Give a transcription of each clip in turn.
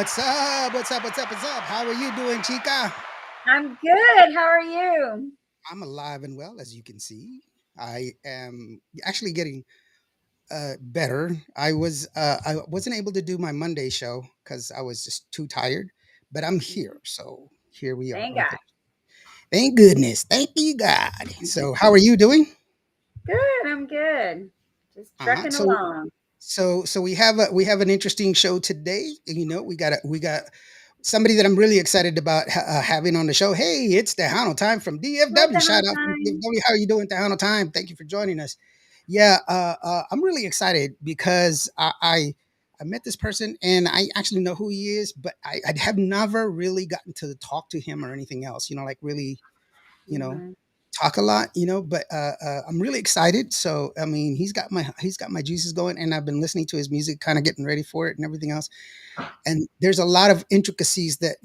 What's up? What's up? What's up? What's up? How are you doing, Chica? I'm good. How are you? I'm alive and well, as you can see. I am actually getting better. I wasn't able to do my Monday show because I was just too tired, but I'm here. So here we are. Thank Okay. God. Thank goodness. Thank you, God. So how are you doing? Good. I'm good. Just Uh-huh. trucking So along. so we have an interesting show today. We got somebody that I'm really excited about having on the show. Hey, it's Tejano time from What DFW. the hell Shout out from time? DFW. How are you doing, Tejano time? Thank you for joining us. Yeah, I'm really excited because I met this person and I actually know who he is, but I have never really gotten to talk to him or anything else. Like really, you know, Hmm. talk a lot, but I'm really excited. So I mean, he's got my juices going, and I've been listening to his music, kind of getting ready for it and everything else. And there's a lot of intricacies that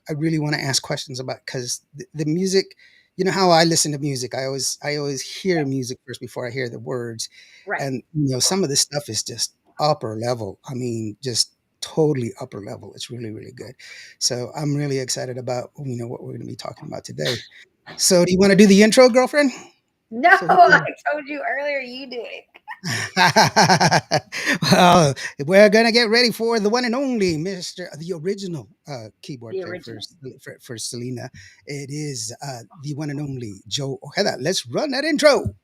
I really want to ask questions about because the music. You know how I listen to music. I always hear music first before I hear the words, Right. and some of this stuff is just upper level. I mean, just totally upper level. It's really really good. So I'm really excited about what we're going to be talking about today. So, do you want to do the intro, girlfriend? No, So we I can. told you earlier you do it. Well, we're gonna get ready for the one and only Mister, the original keyboard The player original. for Selena. It is the one and only Joe Ojeda. Let's run that intro.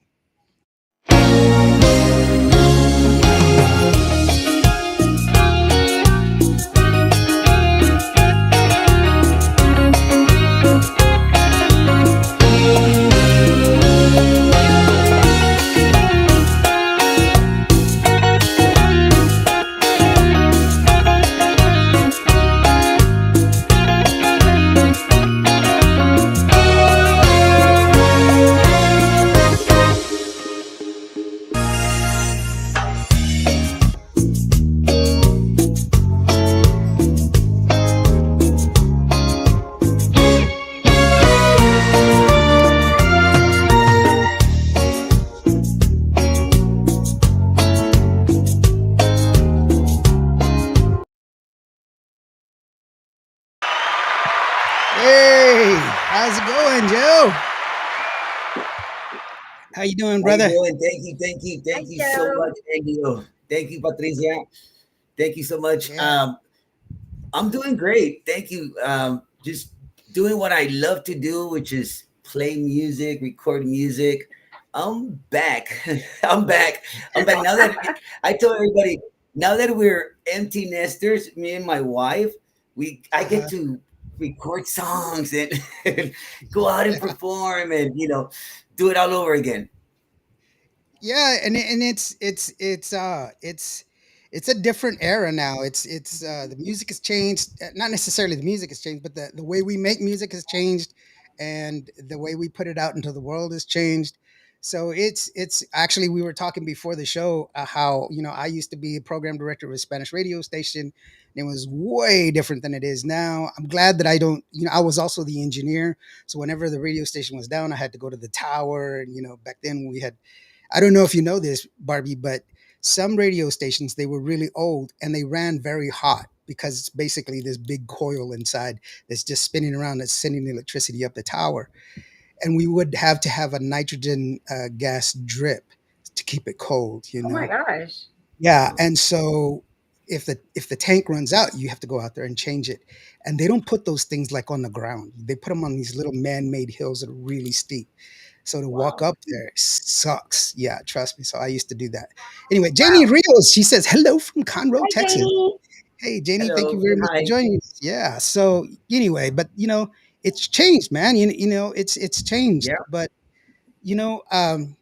Hey, how's it going, Joe? How you doing, How you brother? doing? Thank Hi, you so Joe. much, Angelo. Thank you, Patricia. Thank you so much. Yeah. I'm doing great. Thank you. Just doing what I love to do, which is play music, record music. I'm back. I'm back. I'm back. Now that I told everybody, now that we're empty nesters, me and my wife, I get Uh-huh. to record songs and go out and perform and do it all over again. Yeah, and it's a different era now. It's the music has changed. Not necessarily the music has changed, but the way we make music has changed, and the way we put it out into the world has changed. So it's actually, we were talking before the show, how I used to be a program director of a Spanish radio station. And it was way different than it is now. I'm glad that I don't. I was also the engineer, so whenever the radio station was down, I had to go to the tower. And back then we had, I don't know if you know this, Barbie, but some radio stations, they were really old and they ran very hot because it's basically this big coil inside that's just spinning around that's sending electricity up the tower. And we would have to have a nitrogen gas drip to keep it cold. Oh my gosh. Yeah, and so if the tank runs out, you have to go out there and change it. And they don't put those things like on the ground. They put them on these little man-made hills that are really steep. So to walk Wow. up there sucks. Yeah, trust me. So I used to do that. Anyway, Janie Wow. Rios, she says hello from Conroe, Hi, Texas. Janie. Hey, Janie, thank you Hello, very say much for hi. joining us. Yeah. So anyway, but it's changed, man. It's changed. Yeah. But you know, um,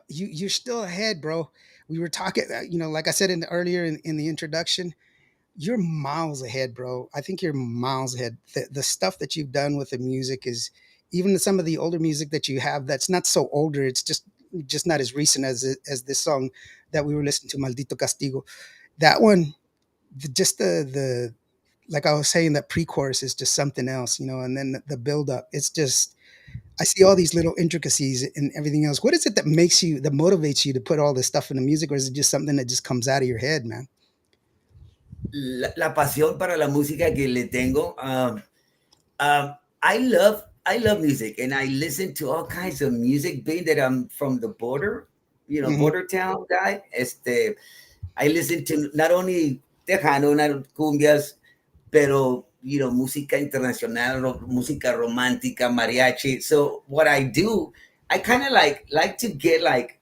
you're still ahead, bro. We were talking, like I said earlier in the introduction, you're miles ahead, bro. I think you're miles ahead. The stuff that you've done with the music is, even some of the older music that you have that's not so older. It's just not as recent as this song that we were listening to, Maldito Castigo. That one, just the like I was saying, that pre-chorus is just something else, and then the build up. It's just, I see all these little intricacies and everything else. What is it that motivates you to put all this stuff in the music, or is it just something that just comes out of your head, man? la pasión para la música que le tengo. I love music, and I listen to all kinds of music. Being that I'm from the border, Hmm. border town guy. I listen to not only Tejano, not cumbias, pero música internacional, música romántica, mariachi. So what I do, I kind of like to get like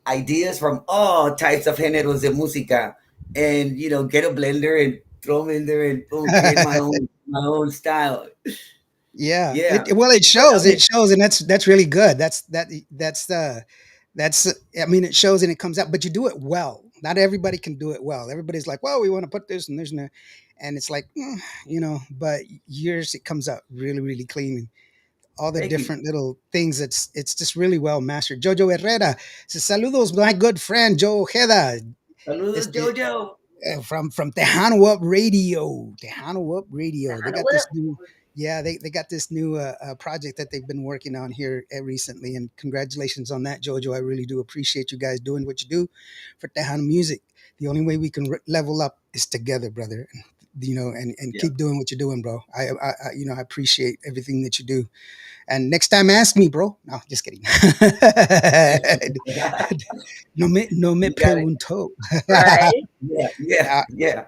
ideas from all types of géneros de música, and get a blender and throw them in there and boom, create my own style. Yeah, Yeah. well, it But I shows. It mean, shows, and that's really good. That's I mean, it shows and it comes out, but you do it well. Not everybody can do it well. Everybody's like, well, we want to put this and there's no, and it's like, but yours it comes out really, really clean. All the thank you. different little things. It's just really well mastered. Jojo Herrera says, "Saludos, my good friend Joe Ojeda." Saludos, Este, Jojo. from Tejano Up Radio. Tejano Up Radio. They Tejano got this whip. new, yeah, they got this new project that they've been working on here recently. And congratulations on that, Jojo. I really do appreciate you guys doing what you do for Tejano music. The only way we can level up is together, brother. And Yeah. keep doing what you're doing, bro. I appreciate everything that you do. And next time, ask me, bro. No, just kidding. No me You got it. preguntó. Right. Yeah, yeah, yeah.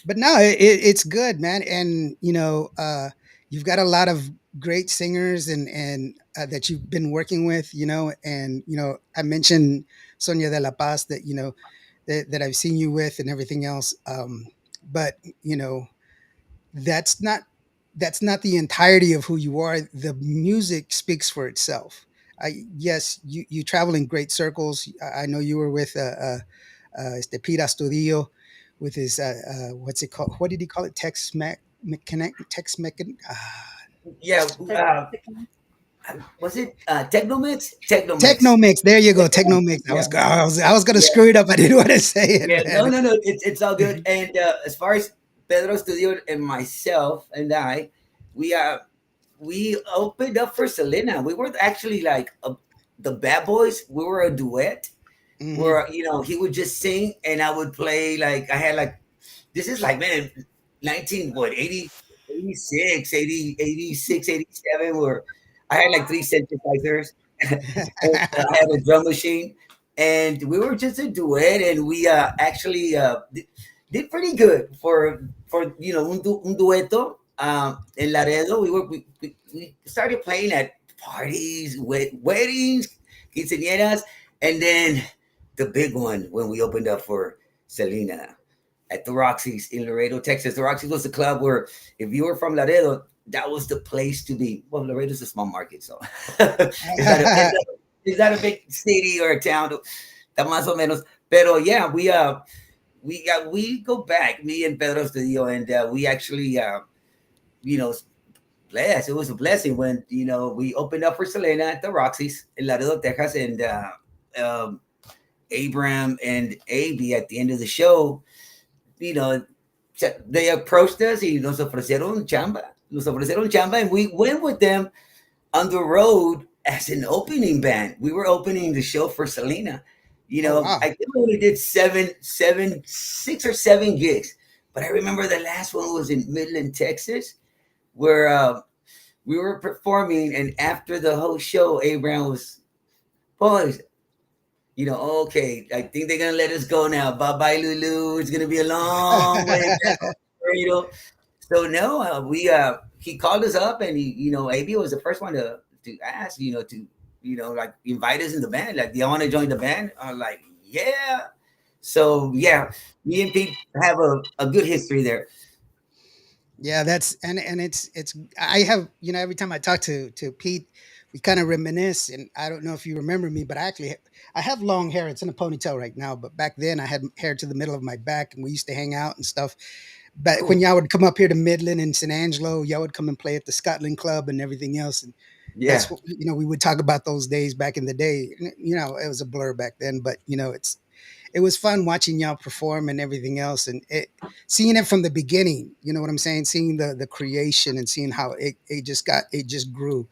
But no, it's good, man. And you've got a lot of great singers and that you've been working with, and I mentioned Sonia de la Paz that that I've seen you with and everything else. But you know, that's not that's not the entirety of who you are. The music speaks for itself. Yes, you travel in great circles. I know you were with este Pete Astudillo with his what's it called? What did he call it? Tex Mechan. Yeah. Tick, tick. Was it Technomix? Technomix. Techno Mix. There you go, Technomix. Techno Mix. I Yeah, was I was gonna yeah, screw it up. I didn't want to say it, yeah. No, man. no, no. It's all good. And as far as Pedro Studio and myself and we opened up for Selena. We were actually like the Bad Boys. We were a duet Hmm. where he would just sing and I would play. Like I had like this is like, man, 19 what 80, 86, 80, 86, 87. Where I had like three synthesizers. And I had a drum machine, and we were just a duet, and we actually did pretty good for un dueto. In Laredo, we started playing at parties, weddings, quinceañeras, and then the big one when we opened up for Selena at the Roxy's in Laredo, Texas. The Roxy's was a club where if you were from Laredo, that was the place to be. Well, Laredo's a small market, so it's not a big city or a town. Está más o menos. Pero yeah, we go back, me and Pedro Studio, and we actually you know blessed. It was a blessing when we opened up for Selena at the Roxy's in Laredo, Texas, and Abram and AB at the end of the show, you know, they approached us y nos ofrecieron chamba, and we went with them on the road as an opening band. We were opening the show for Selena. Oh wow. I think we only did seven, 6 or 7 gigs, but I remember the last one was in Midland, Texas, where we were performing, and after the whole show, Abraham was, boys, okay, I think they're gonna let us go now. Bye bye, Lulu. It's gonna be a long way back on Laredo. So no, we he called us up, and AB was the first one to ask, to like invite us in the band. Like, do you want to join the band? I'm like, yeah. So yeah, me and Pete have a good history there. Yeah, that's and it's I have every time I talk to Pete, we kind of reminisce, and I don't know if you remember me, but I have long hair. It's in a ponytail right now, but back then I had hair to the middle of my back, and we used to hang out and stuff. But when Cool. y'all would come up here to Midland and San Angelo, y'all would come and play at the Scotland Club and everything else, and Yeah. that's what we would talk about those days back in the day. It was a blur back then, but it was fun watching y'all perform and everything else, and seeing it from the beginning. You know what I'm saying? Seeing the creation and seeing how it just grew,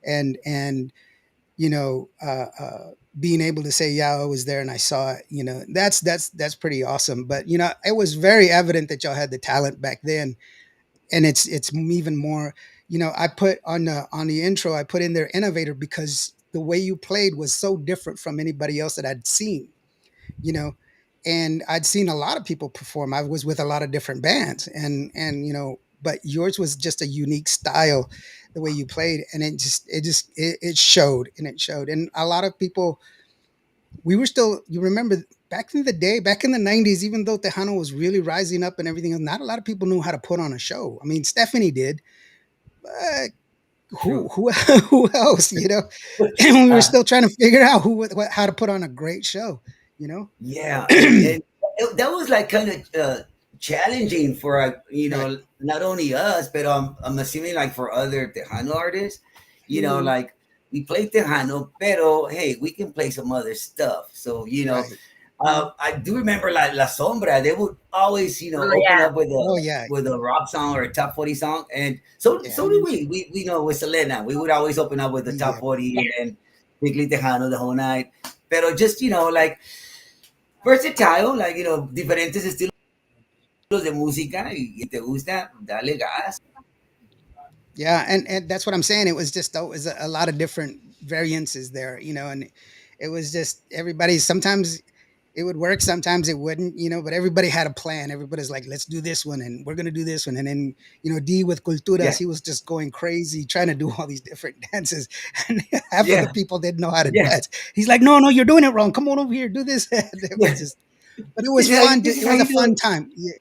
and being able to say, yeah, I was there and I saw it, that's pretty awesome. But it was very evident that y'all had the talent back then, and it's even more. I put on the intro, I put in there innovator, because the way you played was so different from anybody else that I'd seen. you know and I'd seen a lot of people perform. I was with a lot of different bands, and but yours was just a unique style, the way you played, and it showed, and a lot of people. We were still, you remember, back in the day, back in the 90s, even though Tejano was really rising up and everything else, not a lot of people knew how to put on a show. I mean, Stephanie did, but who True. who who else, and we were Uh, still trying to figure out how to put on a great show you know yeah, and that was like kind of challenging for Right. not only us, but I'm assuming like for other Tejano artists, Mhm. like we play Tejano, pero hey, we can play some other stuff. So Right. I do remember like La Sombra. They would always Oh open yeah. up with Oh yeah. a rock song or a top 40 song, and so Yeah. did we. We know with Selena, we would always open up with the top Yeah. 40 Yeah. and then Bigly Tejano the whole night. Pero just like versatile, like diferentes estilos de música y te gusta, dale gas. Yeah, and that's what I'm saying. It was just, it was a lot of different variances there, and it was just everybody. Sometimes it would work, sometimes it wouldn't, but everybody had a plan. Everybody's like, let's do this one, and we're gonna do this one, and then D with Culturas, Yeah, he was just going crazy trying to do all these different dances, and half of the yeah, people didn't know how to yeah, dance. He's like, no, no, you're doing it wrong. Come on over here, do this. And it was yeah. just, but it was fun. This is It how was a you do fun it. time. Yeah,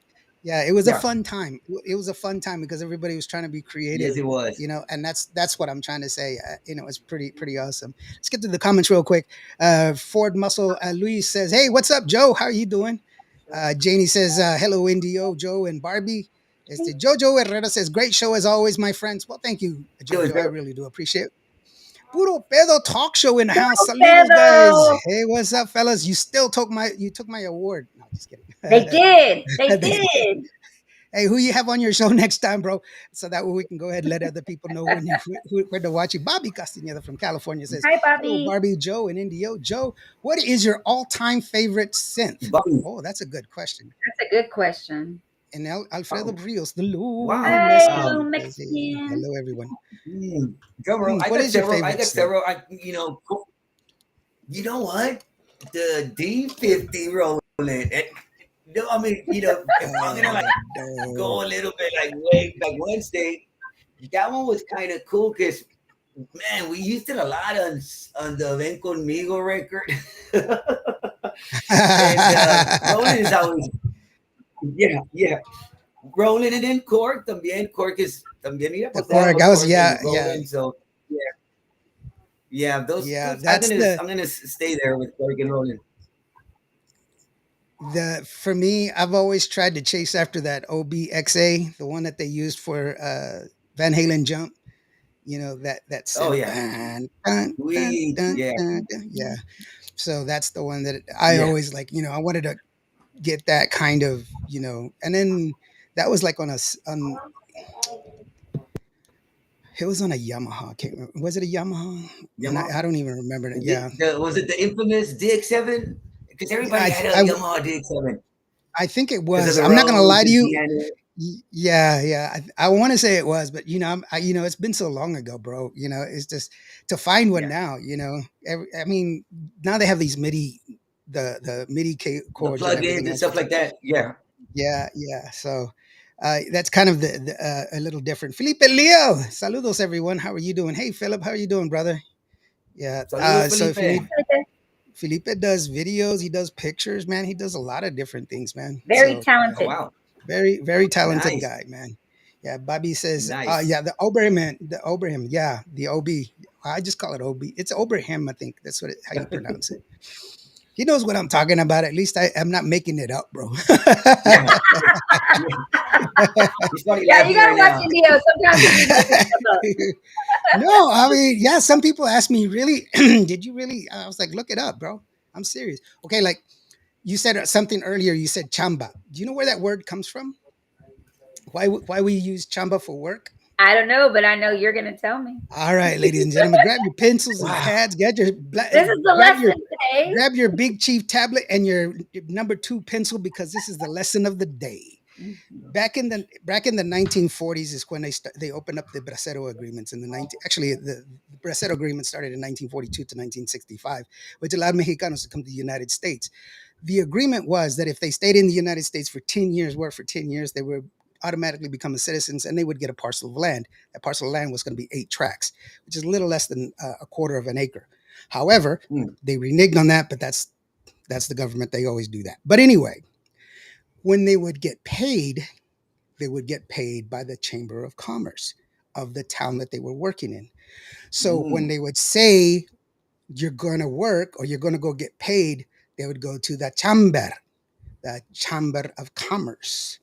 yeah, it was a Yeah, fun time. It was a fun time because everybody was trying to be yes, creative, it was. and that's what I'm trying to say. It's pretty awesome. Let's get to the comments real quick. Ford Muscle Luis says, "Hey, what's up, Joe? How are you doing?" Janie says, "Hello, Indio, Joe, and Barbie." Jojo Herrera says, "Great show as always, my friends." Well, thank you, Doing, Jojo. I sir. really do appreciate it. Puro pedo talk show in the house. Saludos, guys. Torpedo. Hey, what's up, fellas? You took my award. No, just kidding. They did. They They did. did. Hey, who you have on your show next time, bro? So that way we can go ahead and let other people know when to watch you. Bobby Castaneda from California says, Hi, "Hello, Bobby. Barbie, Joe, and Indio. Joe, what is your all-time favorite synth?" Bobby. Oh, that's a good question. That's a good question. And Alfredo Oh, Rios, the wow. Lou Hey, Mexican, little says, hey, Mexican. hello, everyone. Drum roll. I What got is your several. I favorite got synth? several. You know what? The D50 rolling. No, I mean, if I'm gonna like Dope. go a little bit like way back Wednesday, that one was kind of cool because man, we used it a lot on the Ven Conmigo record, and Roland is always yeah. Roland and then Cork también. Cork is también mira The pues I have chorus, a I was, Cork yeah, and yeah, Roland, so yeah, yeah. yeah. Those That's the I'm gonna stay there with Cork and Roland. the for me. I've always tried to chase after that OBXA, the one that they used for Van Halen Jump. That Oh synth. yeah, Dun, dun, dun, we dun, yeah dun, dun. Yeah. So that's the one that I yeah. always like. I wanted to get that kind of, and then that was like on. It was on a Yamaha. I can't remember. Was it a Yamaha? And I, Yamaha. I don't even remember it. Yeah. Was it the infamous DX7? Because Yeah, everybody had a Yamaha DX7 I think it because of was. the I'm not gonna roads lie to and you. piano. Yeah, yeah. I want to say it was, but it's been so long ago, bro. It's just to find one Yeah, now. I mean, now they have these MIDI, the MIDI the chords and plugins everything and else. stuff like that. Yeah, Yeah, yeah. So that's kind of a little different. Felipe Leo, saludos everyone. How are you doing? Hey, Philip, how are you doing, brother? Yeah. saludos So if you Felipe. need, Felipe does videos, he does pictures, man. He does a lot of different things, man. Very So Oh talented. wow, very, very talented nice, guy, man. Yeah, Bobby says, nice. yeah, the Oberham, yeah, the OB. I just call it OB. It's Oberham, I think. That's how you pronounce it. He knows what I'm talking about. At least I'm not making it up, bro. Yeah, yeah. He's probably Yeah, you laughing gotta right watch now. Indio. Sometimes he be making stuff up. No, I mean, yeah, some people ask me, really, did you really? I was like, look it up, bro. I'm serious. Okay, like you said something earlier, you said chamba. Do you know where that word comes from? Why we use chamba for work? I don't know, but I know you're gonna tell me. All right, ladies and gentlemen, grab your pencils and Wow. pads. This is the Grab your lesson today. grab your Big Chief tablet and your number two pencil because this is the lesson of the day. Mhm. Back in the 1940s is when they opened up the Bracero agreements in the 19 actually the Bracero agreement started in 1942 to 1965, which allowed Mexicanos to come to the United States. The agreement was that if they stayed in the United States for 10 years, worked for 10 years, they would automatically become citizens and they would get a parcel of land. That parcel of land was going to be 8 tracts, which is a little less than a quarter of an acre. However, Mm. they reneged on that, but that's the government. They always do that. But anyway, when they would get paid, they would get paid by the Chamber of Commerce of the town that they were working in. So when Mm. they would say you're going to work or you're going to go get paid, they would go to the Chamber of Commerce,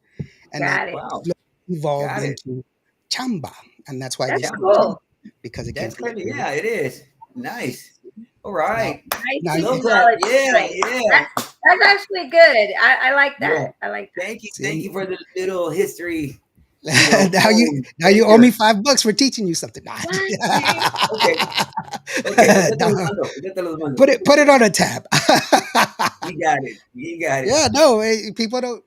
and that Got it. Wow. evolved Got it. into chamba, and that's why we That's say Chamba. chamba cool. because it came That's from the kind of, Chamber. yeah, it is. Nice. All Now, right. Nice now Love you that. technology Yeah, trait. yeah, That's actually good. I like yeah. that. I like that. Thank you. Thank see. you for the little history, you know, now you poem now you owe me paper. $5 for teaching you something. Nah. What? Okay. Okay. Ahorita te los No, mando. Ahorita te los mando. put it on a tab. You got it. You got it. Yeah, no, people don't.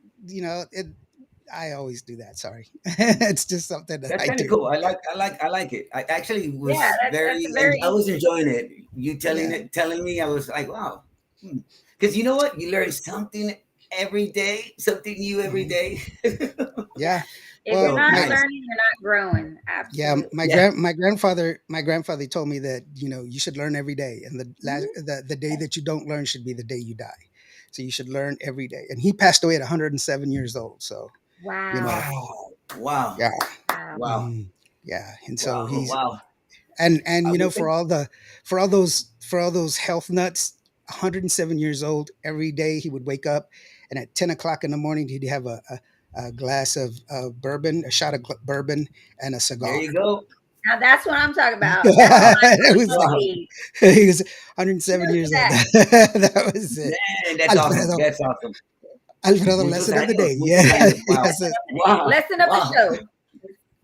I always do that. Sorry, it's just something that That's I kind of do. cool. I like it. I actually Yeah, was that's very, a and very I was enjoying it. You Yeah, telling me, I was like, wow. Because you know what? You learn something every day, something new every mhm, day. yeah. if you're Well, So not my nice. learning, you're not growing. yeah, Absolutely. Yeah. my grandfather told me that you should learn every day, and Mhm. the day that you don't learn should be the day you die. So you should learn every day. And he passed away at 107 years old. So you know, Wow. Wow. Wow. yeah, Wow. Wow. yeah. And so Wow. he's Wow. and I would for think. all those health nuts, 107 years old, every day he would wake up, and at 10 o'clock in the morning he'd have a glass of bourbon, a shot of bourbon, and a There cigar. you go. Now that's what I'm talking about. That's Wow. my it was personal Wow. speed. he was 107 Cheers to years old. that. That was it. Man, that's awesome. Alfredo, That's awesome. Alfredo, Muchos lesson of the años. day. Muchos Yeah, años. Wow. yes, Lesson of the day. Wow. Lesson of the Wow. show.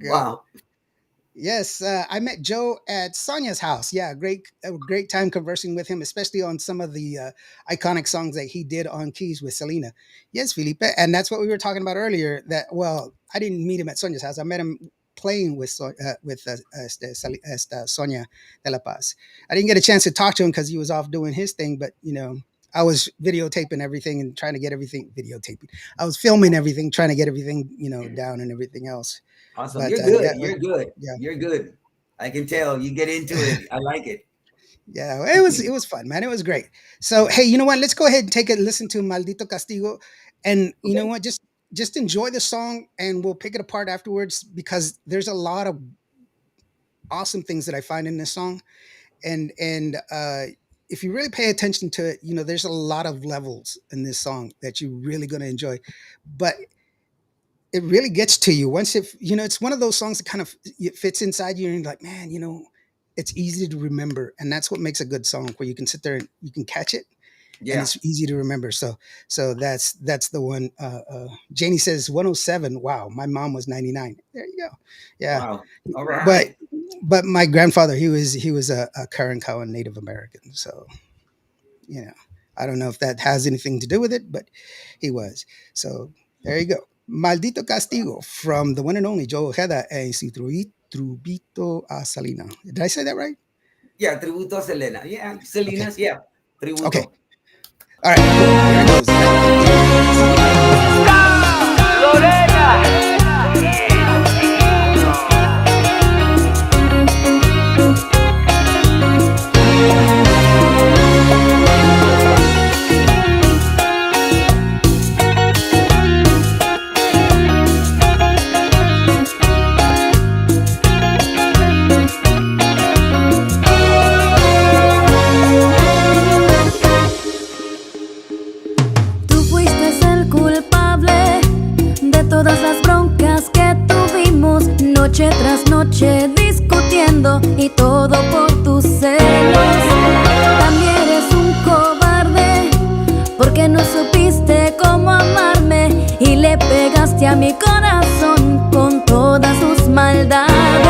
yeah. Wow. Yes, I met Joe at Sonia's house. Yeah, a great time conversing with him, especially on some of the iconic songs that he did on keys with Selena. Yes, Felipe, and that's what we were talking about earlier. I didn't meet him at Sonia's house. I met him playing with Sonia de la Paz. I didn't get a chance to talk to him because he was off doing his thing, but I was videotaping everything and trying to get everything videotaping. I was filming everything, trying to get everything down and everything else. Awesome. But You're good. yeah, You're good. yeah. You're good. I can tell you get into it. I like it. Yeah, it was fun, man. It was great. So hey, you know what? Let's go ahead and take a listen to Maldito Castigo, and you know Okay. what? Just enjoy the song, and we'll pick it apart afterwards because there's a lot of awesome things that I find in this song, and if you really pay attention to it, there's a lot of levels in this song that you're really going to enjoy, but it really gets to you once it's one of those songs that kind of it fits inside you and you're like, man, it's easy to remember, and that's what makes a good song where you can sit there and you can catch it and Yeah. it's easy to remember. So that's the one. Janie says 107. Wow, my mom was 99. There you go. Yeah, Wow. All but right. but my grandfather, he was a Karen Cowan Native American. So you know, I don't know if that has anything to do with it, but he was. So there you go. Maldito Castigo from the one and only Joe Ojeda and Si Trubito a Salina. Did I say that right? Yeah. Tributo a Selena. Yeah. Okay. Selena's. Yeah. Okay. Tributo. All right. Cool. Here it goes. Maldito Castigo. Tú fuiste el culpable de todas las broncas que tuvimos, noche tras noche discutiendo, y todo por tus celos. También eres un cobarde porque no supiste cómo amarme y le pegaste a mi corazón con todas sus maldades.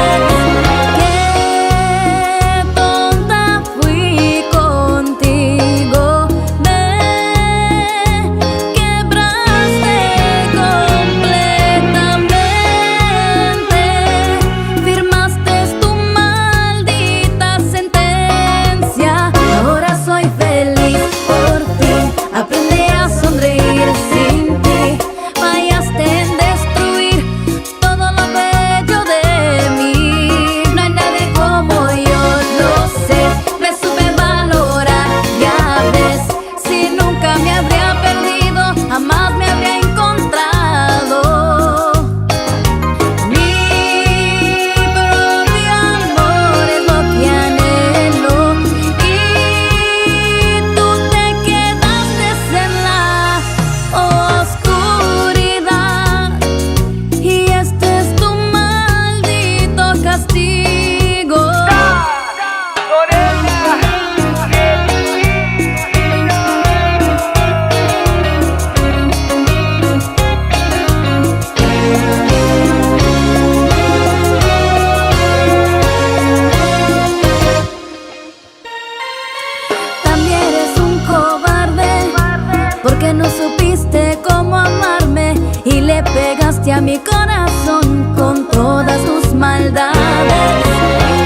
a mi corazón con todas tus maldades.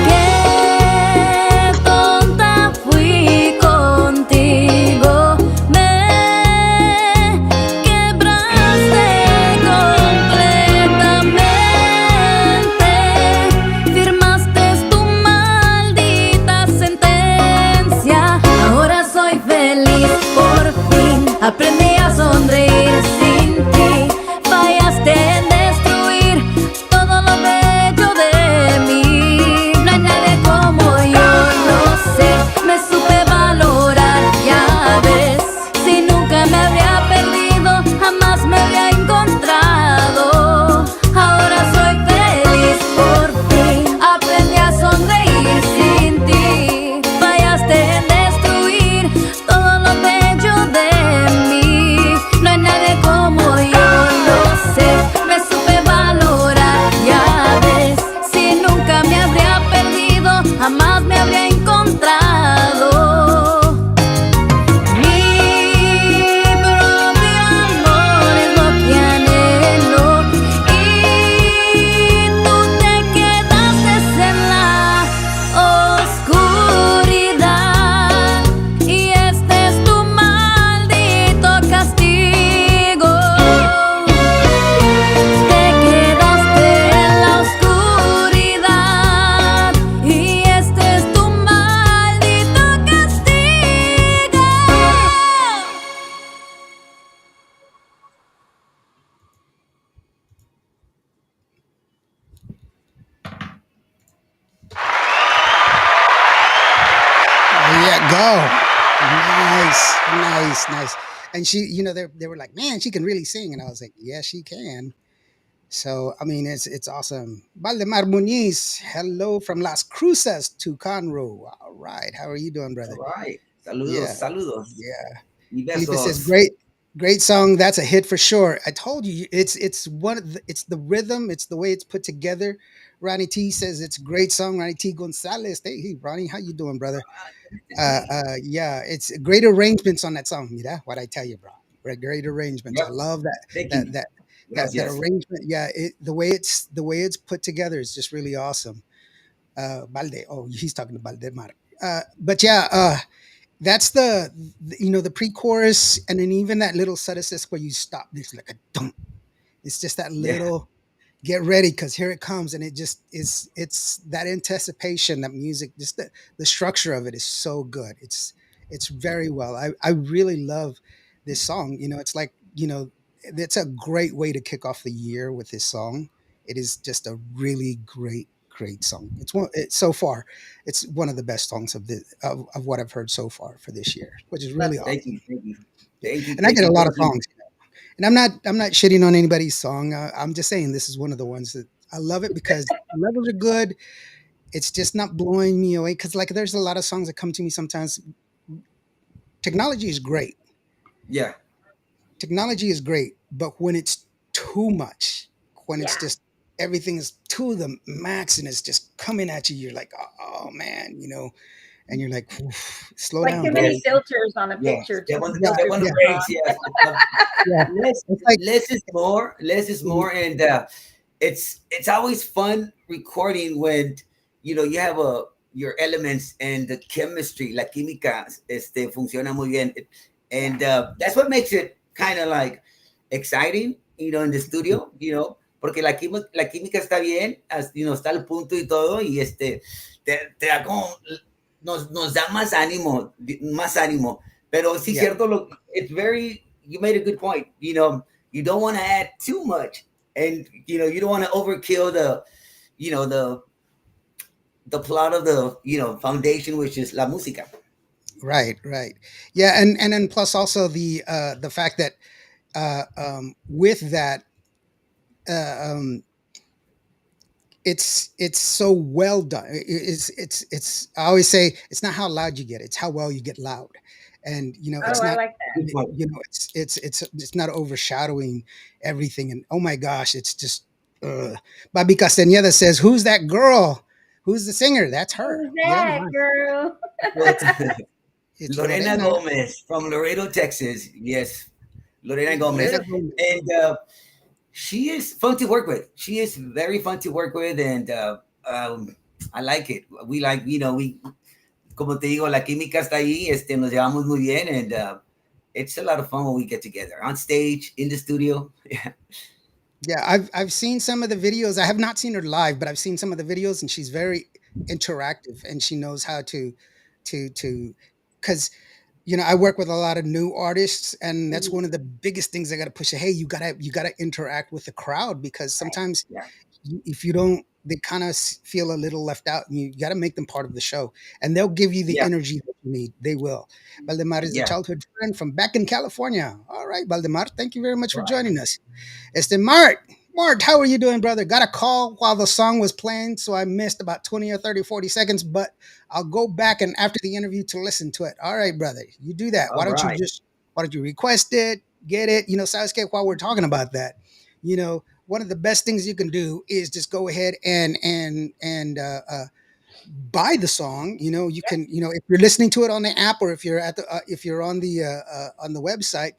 Qué tonta fui contigo, me quebraste completamente, firmaste tu maldita sentencia. Ahora soy feliz, por fin aprendí a sonreír sin ti. Fallaste en destruir todo lo bello de mí. No hay nadie como yo, lo sé, me supe valorar, ya ves. Si nunca me habría perdido, jamás me habría encontrado. Ahora soy feliz, por fin aprendí a sonreír sin ti. Fallaste en destruir todo lo bello de mí. No hay nadie como yo, lo sé, me supe valorar, ya ves. Si nunca me habría perdido, jamás me habría encontrado. Mi propio amor es lo que anhelo y tú te quedaste en la oscuridad y este es tu maldito castigo. Te quedaste en la oscuridad y este es tu maldito castigo. There you go. Nice, nice, nice. And she, they were like, man, she can really sing. And I was like, yeah, she can. So, I mean, it's awesome. Valdemar Muniz, hello from Las Cruces to Conroe. All right. How are you doing, All brother? right. Saludos, Yeah. saludos. Yeah. Y Felipe says, besos. great song. That's a hit for sure. I told you, it's one of it's the rhythm, it's the way it's put together. Ronnie T says it's a great song. Ronnie T Gonzalez. Hey, Ronnie, how you doing, brother? Yeah, it's great arrangements on that song. Mira what I tell you, bro. Great arrangements. I Yep. love Thank that you. that that Gracias. arrangement. Yeah, the way it's put together is just really awesome. Balde. Oh, he's talking to Valdemar. But yeah, that's the pre-chorus, and then even that little subtext where you stop. There's like a dump. It's just that Yeah. little get ready because here it comes, and it just is. It's that anticipation, that music, just the structure of it is so good. It's very well. I really love this song. It's like it's a great way to kick off the year with this song. It is just a really great song. It's so far, it's one of the best songs of what I've heard so far for this year, which is really That's Thank you. awesome. Thank you. Yeah. Thank you. And I Thank get a you. lot of Thank you. songs, and I'm not shitting on anybody's song. I'm just saying this is one of the ones that I love it because the levels are good. It's just not blowing me away because like there's a lot of songs that come to me sometimes. Technology is great. Yeah. Technology is great, but when it's too much, when it's yeah. just everything is to the max and it's just coming at you, you're like, oh man, and you're like, slow Like down, too bro. many Yes. filters on a Yes. picture, too That many one. Yeah, That filters one to yeah, put breaks. on. Yes. yeah. Less. It's like Less is more. Less is more. And it's always fun recording when you have your elements and the chemistry, la química, funciona muy bien, Yeah. and that's what makes it kind of like exciting, in the studio, porque la química está bien, está al punto y todo, y te da como, nos da más ánimo, pero sí yeah, cierto, it's very, you made a good point, you don't want to add too much, and you don't want to overkill you know the the plot of the foundation, which is la música. right. Yeah, and then plus also the fact that with that um it's so well done. It's I always say it's not how loud you get, it's how well you get loud. And Oh, it's I not like that. Good point. it's not overshadowing everything. And oh my gosh, it's just Bobby Castañeda says, who's that girl? Who's the singer? That's her. Who's Yeah, that man. girl? Well, it's It's Lorena Lorena. Gomez from Laredo, Texas. Yes, Lorena Lorena Gomez, Beautiful. Gomez. and She is fun to work with. She is very fun to work with, and I like it. We like, we, como te digo, la química está ahí. Nos llevamos muy bien, and it's a lot of fun when we get together on stage, in the studio. Yeah, Yeah, I've seen some of the videos. I have not seen her live, but I've seen some of the videos, and she's very interactive, and she knows how to because I work with a lot of new artists, and that's Mhm. one of the biggest things I got to push. Hey, you gotta interact with the crowd because Right. sometimes yeah, if you don't, they kind of feel a little left out, and you got to make them part of the show, and they'll give you the yeah, energy that you need. They will. Valdemar is a yeah. childhood friend from back in California. All right, Valdemar, thank you very much for Right. joining us. Mart, how are you doing, brother? Got a call while the song was playing, so I missed about 20 or 30, 40 seconds, but I'll go back and after the interview to listen to it. All right, brother, you do that. All right. Why don't you request it, get it? Sasuke, while we're talking about that, one of the best things you can do is just go ahead and buy the song. You can, if you're listening to it on the app or if you're on the website,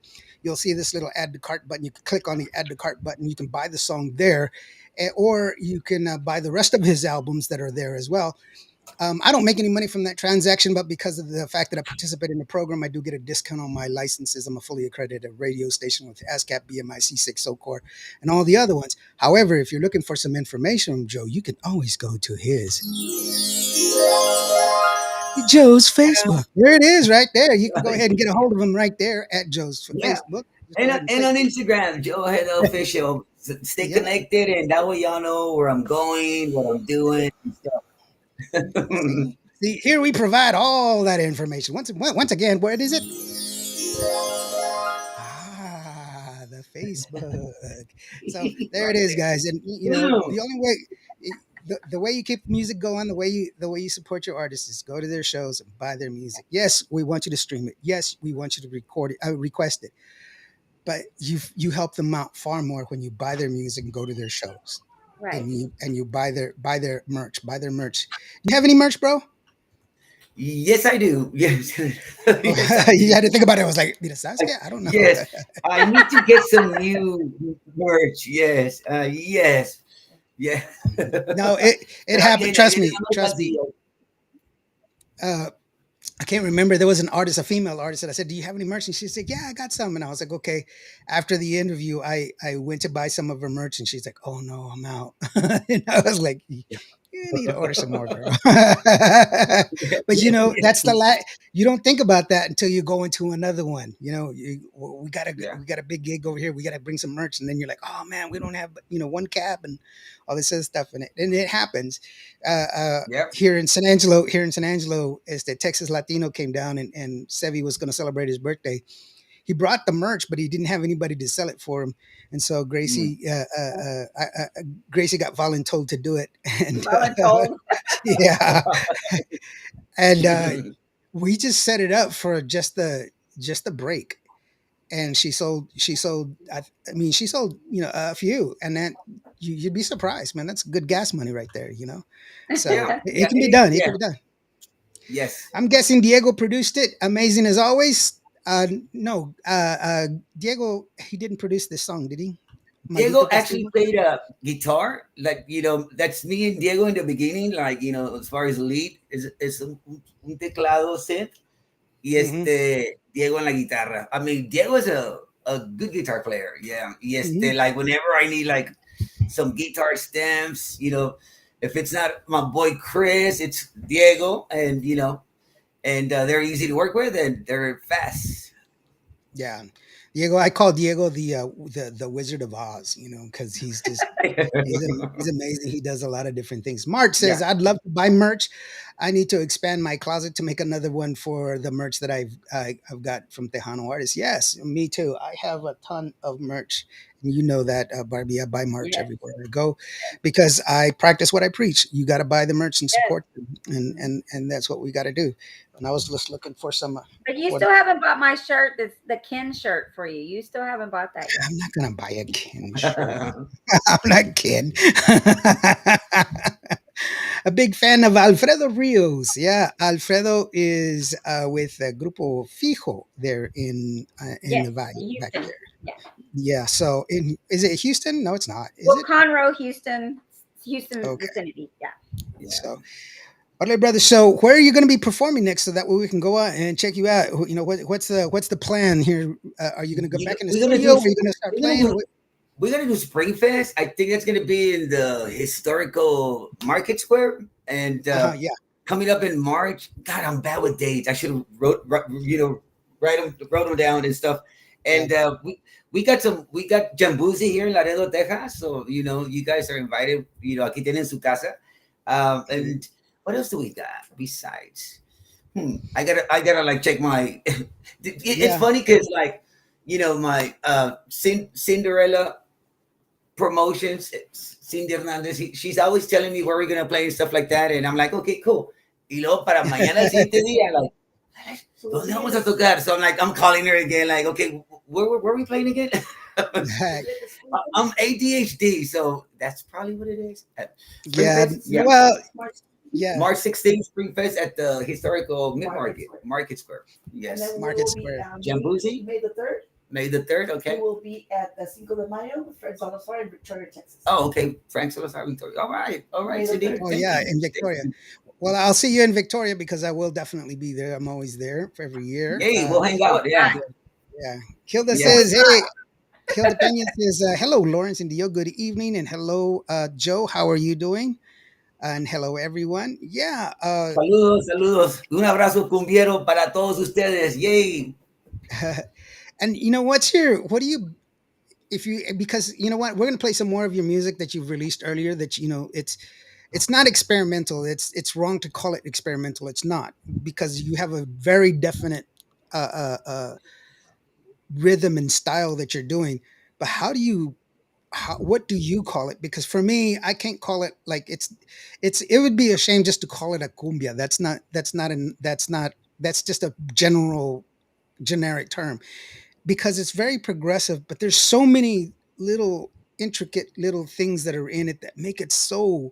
you'll see this little add to cart button. You can click on the add to cart button. You can buy the song there, or you can buy the rest of his albums that are there as well. I don't make any money from that transaction, but because of the fact that I participate in the program, I do get a discount on my licenses. I'm a fully accredited radio station with ASCAP, BMI, C6, SOCOR, and all the other ones. However, if you're looking for some information from Joe, you can always go to his Joe's Um, Facebook. There it is, right there. You can go ahead and get a hold of him right there at Joe's yeah, Facebook. Just go ahead and and click. on Instagram, Joe Ojeda official. Stay Yep. connected, and that way y'all know where I'm going, what I'm doing, and stuff. See, here we provide all that information. Once again, where is it? The Facebook. So there it Right is, there. guys. And the Boom. only way, the way you keep music going, the way you support your artists is go to their shows and buy their music. Yes, we want you to stream it. Yes, we want you to record it, request it. But you help them out far more when you buy their music and go to their shows, Right. and you buy their merch, buy their merch. You have any merch, bro? Yes, I do. Yes, yes, I Oh, you do. had to think about it. I was like, Mira, I, Saskia? I don't know. yes, I need to get some new merch. Yes, yes, yeah. No, it Pero happened. ya Trust me, tenemos trust me. vacío. Uh, I can't remember. There was an artist, a female artist, that I said, "Do you have any merch?" And she said, "Yeah, I got some." And I was like, "Okay." After the interview, I went to buy some of her merch, and she's like, "Oh no, I'm out." And I was like, "You need to order some more, girl." But that's the you don't think about that until you go into another one. We got a Yeah, we got a big gig over here. We got to bring some merch, and then you're like, "Oh man, we don't have one cab and all this other stuff in it." And it happens. yep. Here in San Angelo, as the Texas Latino came down and Sevi was going to celebrate his birthday. He brought the merch, but he didn't have anybody to sell it for him, and so Mm. Gracie got voluntold to do it, and Voluntold. yeah, and we just set it up for just the break, and she sold a few, and then you'd be surprised, man. That's good gas money right there, so Yeah, it yeah, can be done. It can yeah. be done. Yes. I'm guessing Diego produced it. Amazing as always. No, Diego, he didn't produce this song, did he? Diego Maldito actually Castigo. played guitar. Like, that's me and Diego in the beginning. Like, as far as lead, is un teclado synth. Y Hmm. Diego en la guitarra. I mean, Diego is a good guitar player. Yeah. Y Hmm. like, whenever I need like some guitar stems, if it's not my boy Chris, it's Diego, and they're easy to work with and they're fast. Yeah, Diego. I call Diego the Wizard of Oz. Because he's amazing. He does a lot of different things. Mark Yeah. says, "I'd love to buy merch. I need to expand my closet to make another one for the merch that I've got from Tejano artists." Yes, me too. I have a ton of merch, and you know that, Barbie. I buy merch Yes. everywhere I go because I practice what I preach. You got to buy the merch and Yes. support them, and that's what we got to do. And I was just looking for some. But you What still haven't bought my shirt. That's the Ken shirt for you. You still haven't bought that yet. I'm not gonna buy a Ken shirt. I'm not kidding. A big fan of Alfredo Rios. Yeah, Alfredo is with Grupo Fijo there in Yes, the Valle in back Houston. there. Yeah. Yeah. So is it Houston? No, it's not. Is Well, it? Conroe, Houston, Houston Okay. vicinity. Yeah. Yeah. So, all right, brother. So, where are you going to be performing next, so that way we can go out and check you out? What's the plan here? Are you going to go back in the We're gonna studio? do Or are you going to start we're gonna playing? do we're gonna do Spring Fest. I think that's gonna be in the historical Market Square, and Yeah. coming up in March. God, I'm bad with dates. I should have wrote them down and stuff. Yeah. And we got Jambuzi here in Laredo, Texas. So you guys are invited. Aquí tienen su casa. Mhm. And what else do we got besides? I gotta like check my. It's Yeah. funny because like my Cinderella promotions, Cindy Hernandez, she's always telling me where we're gonna play and stuff like that, and I'm like, okay, cool. Y luego para mañana el siguiente día, like, ¿dónde vamos a tocar? So I'm calling her again, like, okay, where are we playing again? I'm ADHD, so that's probably what it is. Yeah. Springfest, yeah. Well, yeah. March 16th, Springfest at the historical Mid Market Square. And Yes. then we Market will be Square. Jambuzi? May the 3rd. May the 3rd, We okay. will be at the Cinco de Mayo with Fred Salazar in Victoria, Texas. Oh, okay. Frank Salazar, Victoria. All right. May the Cindy. 3rd. Oh, Thank yeah, you. in Thank Victoria. you. Well, I'll see you in Victoria because I will definitely be there. I'm always there for every year. Hey, we'll hang out. Yeah. Yeah. Hilda Yeah. says, hey, Hilda Peña says, hello, Lawrence and Dio. Good evening. And hello, Joe. How are you doing? And hello, everyone. Yeah. Saludos, saludos. Un abrazo cumbiero para todos ustedes. Yay. And what do you, if you, because you know what, we're going to play some more of your music that you've released earlier that, it's not experimental. It's wrong to call it experimental. It's not, because you have a very definite rhythm and style that you're doing. But what do you call it? Because for me, I can't call it like it would be a shame just to call it a cumbia. That's just a generic term, because it's very progressive, but there's so many little intricate little things that are in it that make it so.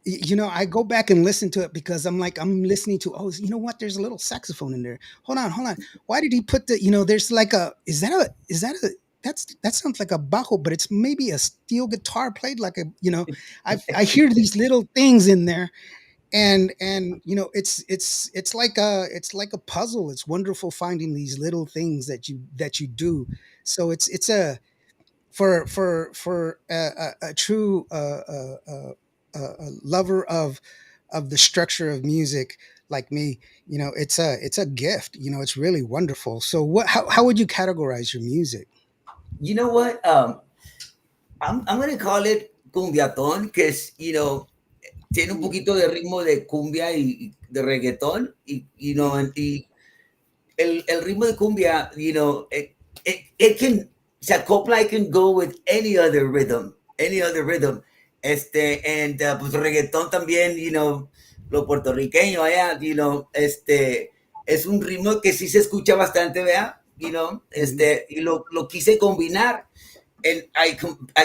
I go back and listen to it because I'm listening to, oh, you know what, there's a little saxophone in there. Hold on, why did he put there's like a is that a that sounds like a bajo, but it's maybe a steel guitar played like a, I hear these little things in there. And it's like a puzzle. It's wonderful finding these little things that you do. So it's a for a true a lover of the structure of music like me. It's a gift. It's really wonderful. So how would you categorize your music? You know what? I'm gonna call it cumbiatón because tiene un poquito de ritmo de cumbia y de reggaetón y el ritmo de cumbia, it can se acopla, it can go with any other rhythm. Pues reggaetón también, lo puertorriqueño allá, es un ritmo que sí se escucha bastante, ¿verdad? Mhm. Y lo quise combinar, and I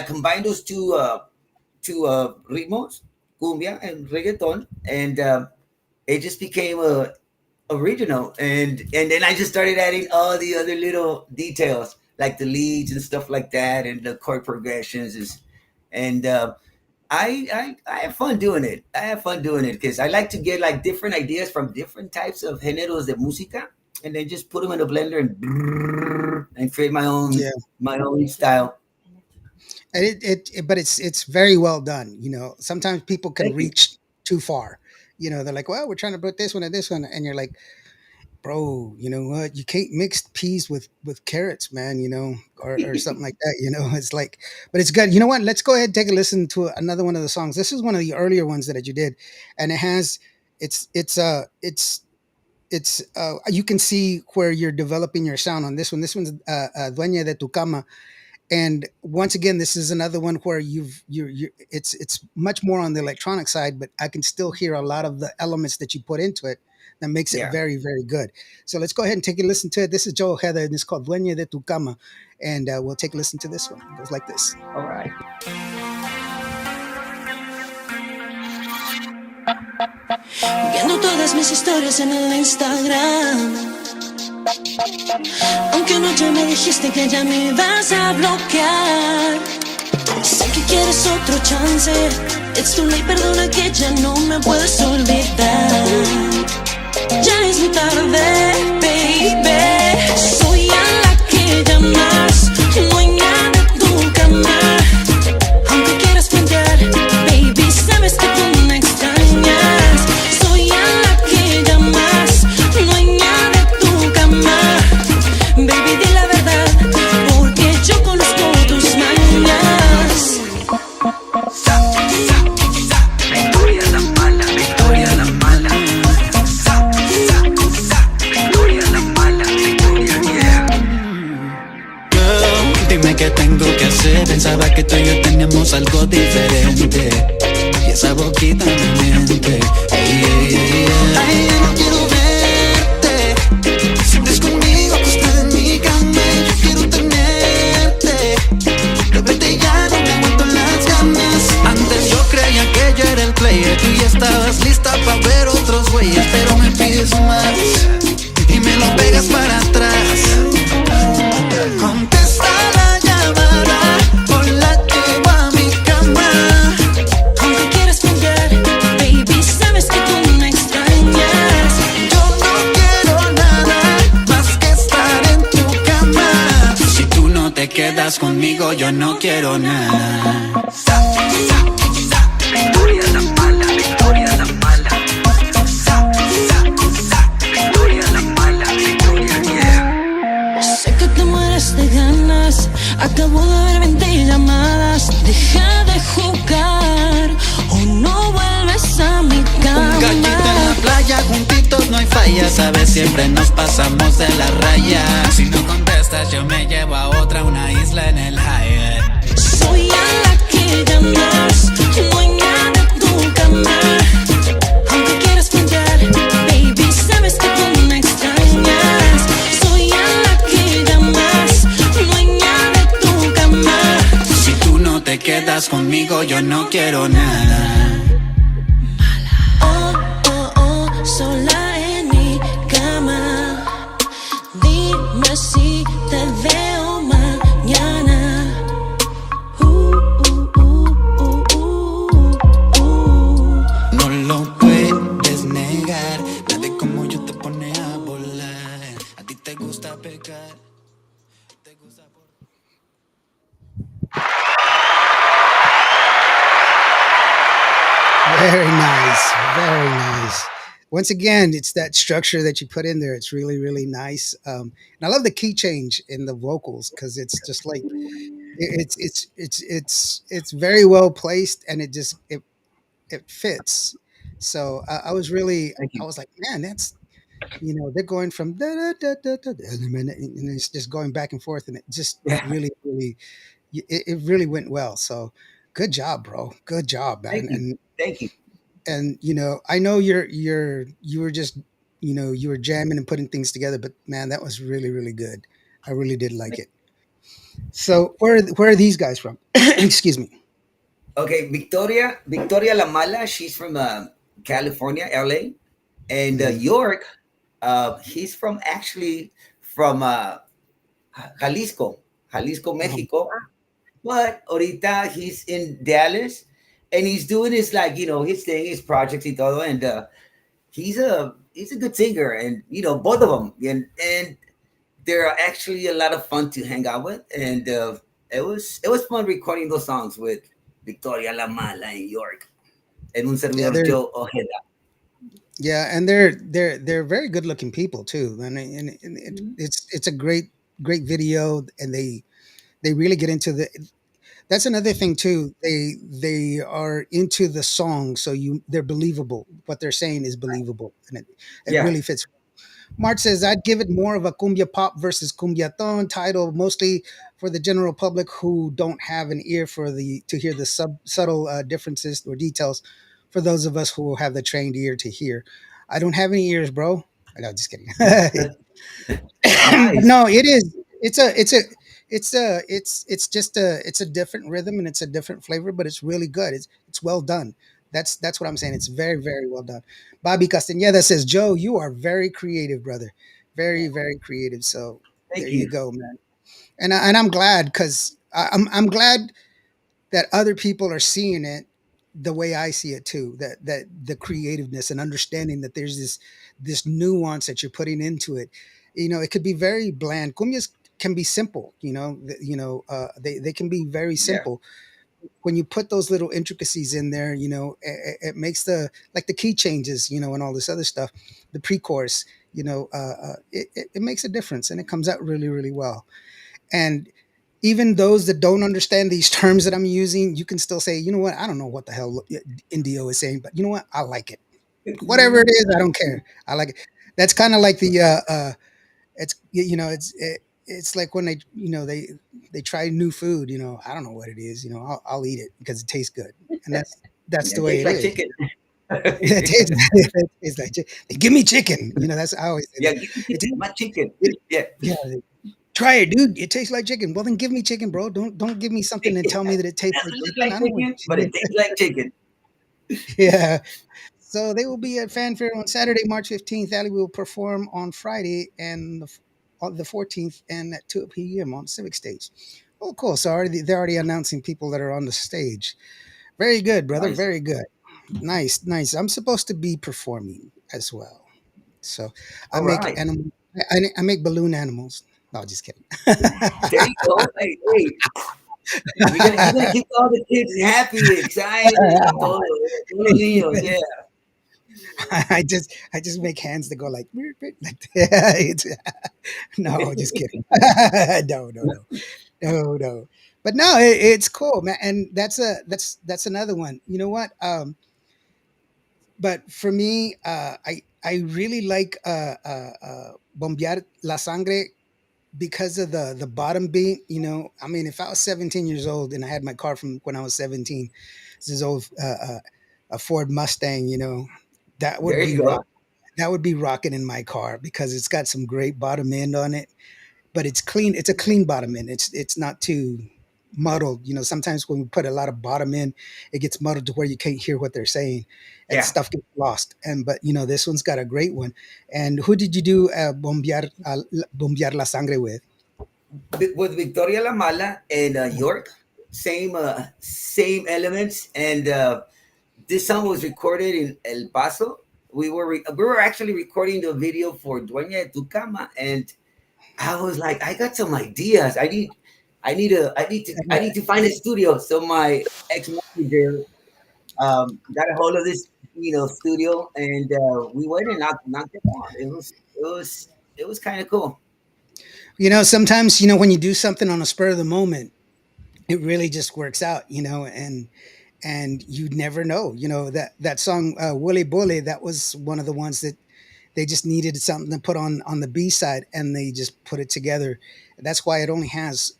combined those two ritmos, cumbia and reggaeton, and it just became a original, and then I just started adding all the other little details like the leads and stuff like that, and the chord progressions and I have fun doing it. I have fun doing it because I like to get like different ideas from different types of géneros de música, and then just put them in a blender and create Yeah. my own style. And but it's very well done. Sometimes people can Thank you. reach too far. They're like, well, we're trying to put this one and this one, and you're like, bro, you know what? You can't mix peas with carrots, man. Or something like that. It's like, but it's good. You know what? Let's go ahead and take a listen to another one of the songs. This is one of the earlier ones that you did, and it's you can see where you're developing your sound on this one. This one's Dueña de tu Cama. And once again, this is another one where it's much more on the electronic side, but I can still hear a lot of the elements that you put into it that makes it Yeah. very, very good. So let's go ahead and take a listen to it. This is Joe Ojeda, and it's called Dueña de tu Cama. And we'll take a listen to this one. It goes like this. All right. Viendo todas mis historias en el Instagram, Aunque anoche me dijiste que ya me ibas a bloquear, sé que quieres otro chance. Es tu ley, perdona que ya no me puedes olvidar. Ya es muy tarde, baby. Soy a la que llamas, dueña de tu cama. Aunque quieras frontear, baby, sabes que tú me extrañas. Soy a la que llamas, dueña de tu cama. Baby, di la verdad, porque yo conozco tus mañas. Victoria la mala, Victoria la mala. Victoria la mala, Victoria, yeah. Girl, dime qué tengo que hacer. Pensaba que tú y yo teníamos algo diferente. Y esa boquita me miente. Ey, ey, ey, ey. Ay, ya no quiero verte. Sientes conmigo acostada en mi cama y yo quiero tenerte. De verte ya no me aguanto las ganas. Antes yo creía que yo era el player. Tú ya estabas lista para ver otros güeyes, pero me pides más y me lo pegas para atrás. Contesta la llamada o la llevo a mi cama. Aunque quieras cambiar, baby, sabes que tú me extrañas. Yo no quiero nada más que estar en tu cama. Si tú no te quedas conmigo, yo no quiero nada. Victoria la mala, Victoria la mala. Victoria la mala, Victoria, yeah. Sé que te mueres de ganas. Acabo de ver 20 llamadas. Deja de jugar o no vuelves a mi cama. Un gallito en la playa, juntitos no hay falla. Sabes, siempre nos pasamos de la raya. Si no contestas, yo me llevo a otra, a una isla en el Hyatt. Soy a la que llamas, dueña de tu cama. Aunque quieras frontear, baby, sabes que tú me extrañas. Soy a la que llamas, dueña de tu cama. Si tú no te quedas conmigo, yo no quiero nada. Oh, oh, oh, sola en mi cama. Dime si te veo mañana. No lo puedes negar. Nadie como yo te pone a volar. A ti te gusta pecar. Te gusta por... Very nice. Very nice. Once again, it's that structure that you put in there. It's really, really nice. And I love the key change in the vocals because it's just like it's very well placed and it fits. So I was really Thank I you. was like, man, that's they're going from da da da da da, and it's just going back and forth, and it just Yeah, really it really went well. So good job, bro. Good job, man. thank you. Thank you. And I know you were just you were jamming and putting things together, but man, that was really really good. I really did like it. So where are these guys from? Excuse me. Okay, Victoria La Mala, she's from California, LA, and Mhm. York, he's from actually from Jalisco, Jalisco, Um, Mexico. But ahorita he's in Dallas, and he's doing his like his thing, his projects y todo, and he's a good singer, and both of them, and they're actually a lot of fun to hang out with, and it was fun recording those songs with Victoria La Mala in York, and un yeah, servidor they're Joe Ojeda. and they're very good looking people too, and it's a great video, and they really get into the. That's another thing too. They are into the song, so they're believable. What they're saying is believable, and it Yeah, really fits. Mark says, I'd give it more of a cumbia pop versus cumbiaton title, mostly for the general public who don't have an ear to hear the subtle differences or details. For those of us who have the trained ear to hear, I don't have any ears, bro. No, just kidding. But nice. no, it is. It's just it's a different rhythm and it's a different flavor, but it's really good. It's well done. That's what I'm saying. It's very very well done. Bobby Castaneda says, Joe, you are very creative, brother. very creative. So there Thank you you. go, man. And I'm glad because I'm glad that other people are seeing it the way I see it too. That the creativeness and understanding that there's this nuance that you're putting into it. You know, it could be very bland. Cumbias can be simple. They can be very Yeah. simple. When you put those little intricacies in there, it makes the like the key changes, and all this other stuff, the pre-chorus, it makes a difference and it comes out really, really well. And even those that don't understand these terms that I'm using, you can still say, you know what, I don't know what the hell Indio is saying, but you know what, I like it. Whatever it is, I don't care. I like it. That's kind of like the it's it's like when they try new food. I don't know what it is. I'll eat it because it tastes good, and that's Yeah, the it way tastes it like is. chicken. It tastes, it tastes like they give me chicken. That's I always say Yeah, that. give me It, chicken, my chicken. it Yeah. yeah. Try it, dude. It tastes like chicken. Well, then give me chicken, bro. Don't give me something and It tell me that it tastes like doesn't look chicken. like I don't want chicken, but chicken. it tastes like chicken. Yeah. So they will be at Fanfare on Saturday, March 15th. Ali will perform on Friday and on the 14th and at 2 p.m. on Civic Stage. Oh, cool. So they're already announcing people that are on the stage. Very good, brother. Nice. Very good. Nice, nice. I'm supposed to be performing as well. So I All make right. animal. I make balloon animals. No, just kidding. There you go. Hey, hey, you're gonna keep all the kids happy, excited, y todo, todos los niños. Yeah. I just make hands that go like, "Beep, beep," like it's, no, just kidding. No, no, no, no, no. But no, it's cool, man. And that's another one. You know what? But for me, I really like Bombear la Sangre because of the bottom beat. I mean, if I was 17 years old and I had my car from when I was 17, this is old a Ford Mustang. That would There be you rock. go. That would be rocking in my car because it's got some great bottom end on it, but it's clean. It's a clean bottom end. It's not too muddled. Sometimes when we put a lot of bottom in, it gets muddled to where you can't hear what they're saying, and Yeah. stuff gets lost. And but this one's got a great one. And who did you do bombear la sangre with? With Victoria La Mala and York, same elements. And this song was recorded in El Paso. We were actually recording the video for Dueña de tu Cama, and I was like, I got some ideas. I need to find a studio. So my ex manager got a hold of this studio, and we went and knocked it out. It was kind of cool. Sometimes when you do something on a spur of the moment, it really just works out. And you never know. That song Willy Bully, that was one of the ones that they just needed something to put on the B side, and they just put it together. That's why it only has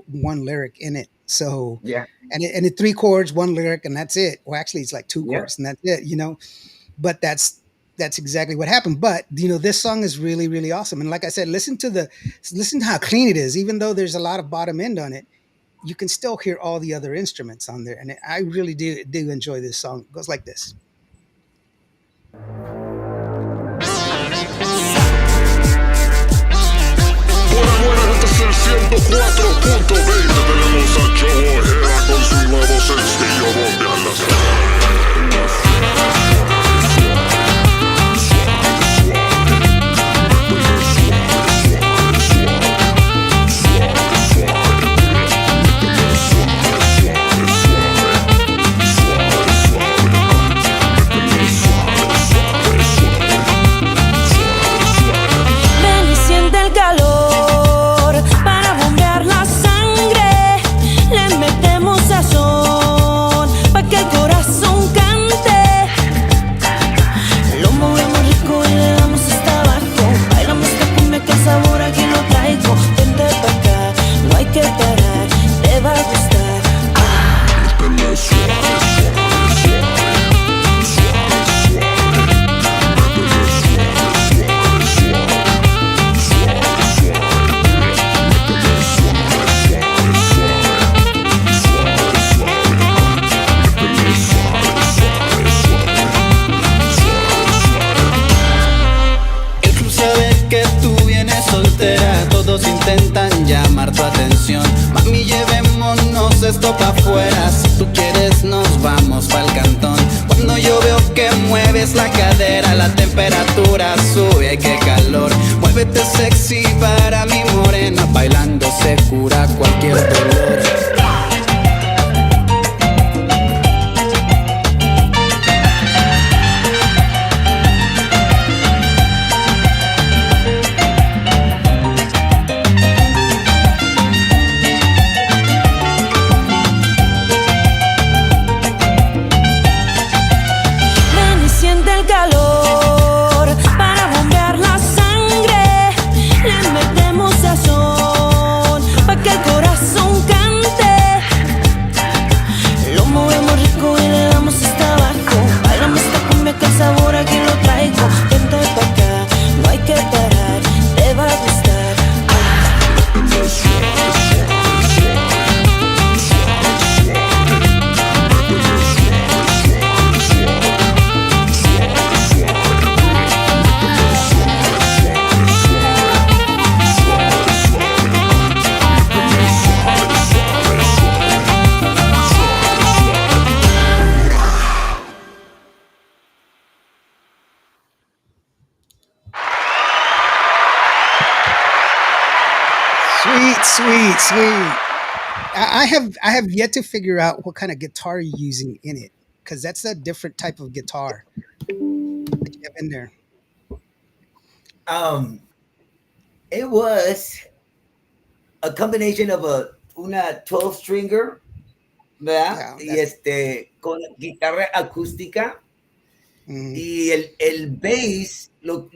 one lyric in it. So, Yeah, and it three chords, one lyric, and that's it. Well, actually, it's like two yeah. chords, and that's it. But that's exactly what happened. But this song is really, really awesome. And like I said, listen to how clean it is. Even though there's a lot of bottom end on it, you can still hear all the other instruments on there. And I really do enjoy this song. It goes like this. Buena, este es el 104.20. Tenemos a Joe Ojeda con su nuevo sencillo Bombear la Sangre. Ven y siente el calor para bombear la sangre. atención. Mami, llevémonos esto pa' afuera. Si tú quieres, nos vamos pa'l cantón. Cuando yo veo que mueves la cadera, la temperatura sube, ay qué calor. Muévete sexy para mi morena, bailando se cura cualquier dolor. Ven y siente el calor para bombear la sangre. Le metemos sazón pa' que el corazón cante. Lo movemos rico y le damos hasta abajo. Bailamos esta cumbia que el sabor aquí lo traigo. Vente pa' acá, no hay que parar, te va a gustar. Sweet, sweet, sweet. I have yet to figure out what kind of guitar you're using in it because that's a different type of guitar that you have in there. Um, it was a combination of a una 12 stringer, ¿verdad? Yeah, Y that's con guitarra acústica mhm, y el bass lo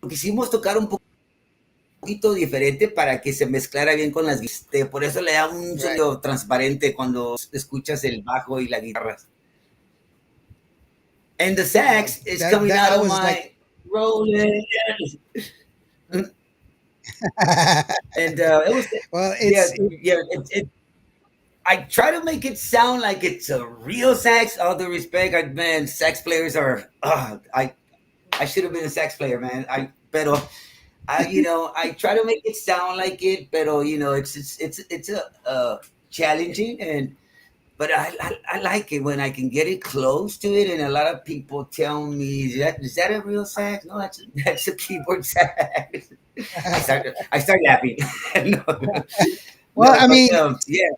quisimos tocar un poquito diferente para que se mezclara bien con las por eso le da un right. sonido transparente cuando escuchas el bajo y la guitarra. And the Yeah, sax is that coming that out I of was like, my rolling. And it was, well, yeah, it's it, yeah. I try to make it sound like it's a real sax. All due respect, man, sax players are. I should have been a sax player, man. Pero I try to make it sound like it, pero it's a challenging and. But I like it when I can get it close to it, and a lot of people tell me, "Is that a real sax?" No, that's a keyboard sax. I start laughing. No, well, no, I but mean, yeah,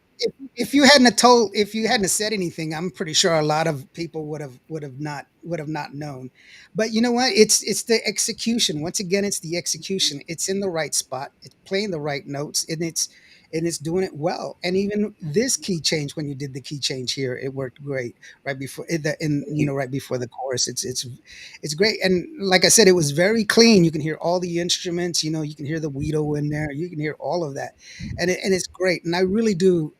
if you hadn't have said anything, I'm pretty sure a lot of people would have not known. But you know what? It's the execution. Once again, it's the execution. It's in the right spot. It's playing the right notes, and it's doing it well. And even this key change, when you did the key change here, it worked great right before right before the chorus. It's great. And like I said, it was very clean. You can hear all the instruments. You can hear the Weedo in there. You can hear all of that, and it's great. And I really do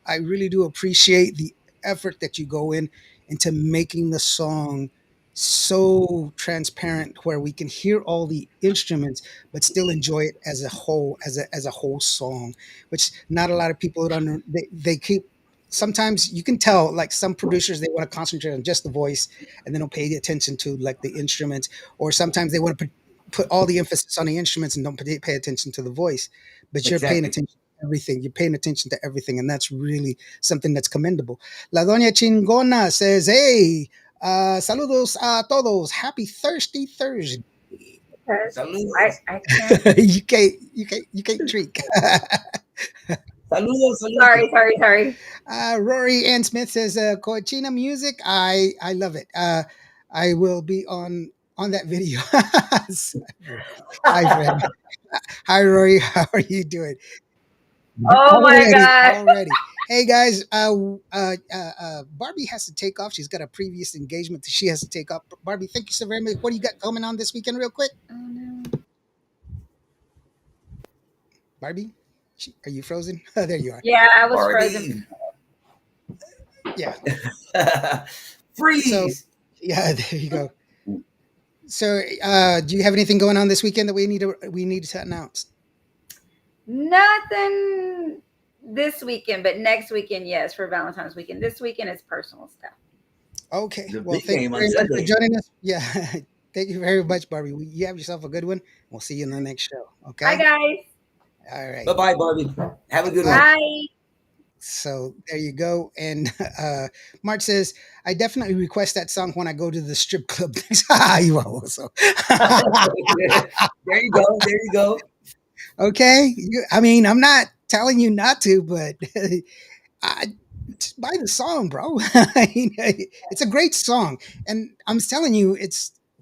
appreciate the effort that you go in into making the song so transparent where we can hear all the instruments but still enjoy it as a whole, as a whole song, which not a lot of people would they keep. Sometimes you can tell, like some producers, they want to concentrate on just the voice and they don't pay attention to like the instruments, or sometimes they want to put all the emphasis on the instruments and don't pay attention to the voice. But you're paying exactly. attention to everything. You're paying attention to everything, and that's really something that's commendable. La Doña Chingona says, "Hey, saludos a todos. Happy Thirsty Thursday." Because I Saludos, I can't. you can't drink. saludos, saludos. Sorry. Rory Ann Smith says, "Cochina music. I love it. I will be on that video." Hi, friend. Hi, Rory. How are you doing? Oh my Already, god. already. Hey guys, Barbie has to take off. She's got a previous engagement that she has to take off. Barbie, thank you so very much. What do you got coming on this weekend, real quick? Oh no. Barbie, are you frozen? There you are. Yeah, I was frozen. Party. Yeah. So, Freeze. yeah, there you go. So, do you have anything going on this weekend that we need to announce? Nothing this weekend, but next weekend, yes, for Valentine's weekend. This weekend is personal stuff. Okay. The Well, big thank you game on very much for Sunday. joining us. Yeah. Thank you very much, Barbie. You have yourself a good one. We'll see you in the next show. Bye, Okay. guys. All right. Bye bye, Barbie. Have a good one. Bye. So there you go. And Mark says, I definitely request that song when I go to the strip club. You are so. There you go. There you go. Okay. I mean, I'm not telling you not to, but I, just buy the song, bro. It's a great song. And I'm telling you,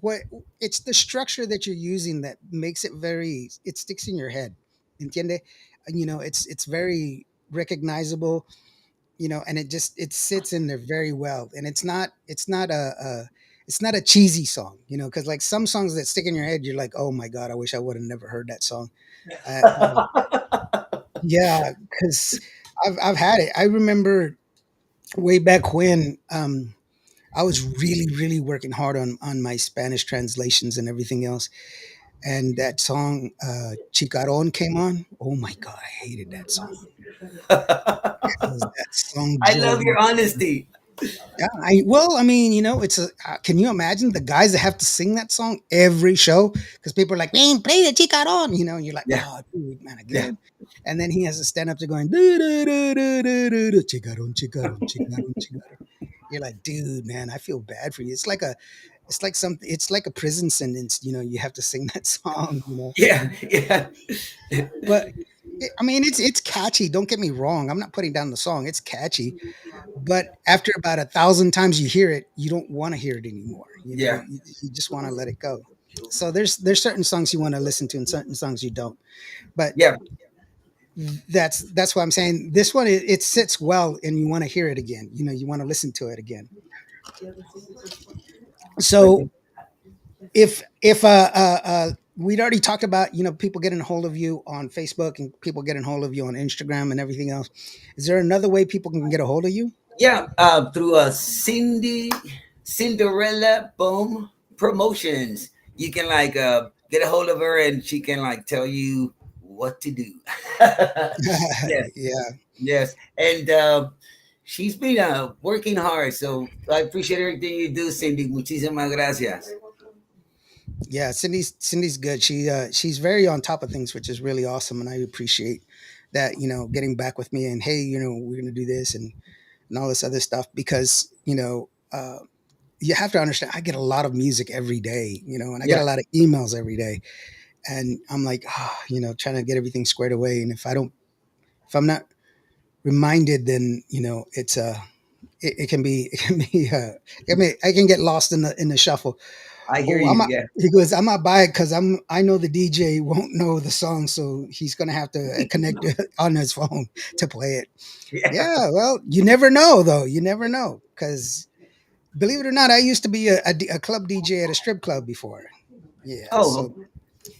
what it's the structure that you're using that makes it very, it sticks in your head. Entiende? It's very recognizable, and it sits in there very well. And it's not a cheesy song, because like some songs that stick in your head, you're like, oh my god, I wish I would have never heard that song. uh, uh, yeah, because I've had it. I remember way back when, I was really really working hard on my Spanish translations and everything else, and that song, Chicaron, came on. Oh my god, I hated that song because that song I drove love me your honesty. Yeah, I mean, it's can you imagine the guys that have to sing that song every show? Because people are like, man, play the Chicaron, and you're like, Yeah. oh, dude, man, I get Yeah. it. And then he has to stand up to going, "Do, do, do, do, do, do, do, Chicaron, Chicaron, Chicaron, Chicaron." You're like, dude, man, I feel bad for you. It's like a prison sentence, you have to sing that song. Yeah. Yeah. But I mean, it's catchy. Don't get me wrong. I'm not putting down the song. It's catchy, but after about 1,000 times you hear it, you don't want to hear it anymore. Yeah. You just want to let it go. So there's certain songs you want to listen to and certain songs you don't. But Yeah. that's why I'm saying this one, it sits well, and you want to hear it again. You want to listen to it again. So if we'd already talked about, people getting a hold of you on Facebook and people getting a hold of you on Instagram and everything else. Is there another way people can get a hold of you? Yeah. Through Cinderella Boom Promotions. You can like get a hold of her and she can like tell you what to do. Yes. Yeah. Yes. And she's been working hard. So I appreciate everything you do, Cindy. Muchísimas gracias. Yeah, Cindy's good. She's very on top of things, which is really awesome, and I appreciate that. Getting back with me and, hey, we're gonna do this and all this other stuff, because you have to understand. I get a lot of music every day, and I get Yeah. a lot of emails every day, and I'm like, trying to get everything squared away. And if I'm not reminded, then it can be I can get lost in the shuffle. I hear Oh, I'm you. not, Yeah. he goes, I'm not buy it because I know the DJ won't know the song, so he's gonna have to connect it on his phone to play it. Yeah. Yeah, well, you never know though. You never know, because believe it or not, I used to be a club DJ at a strip club before. Yeah, so Oh,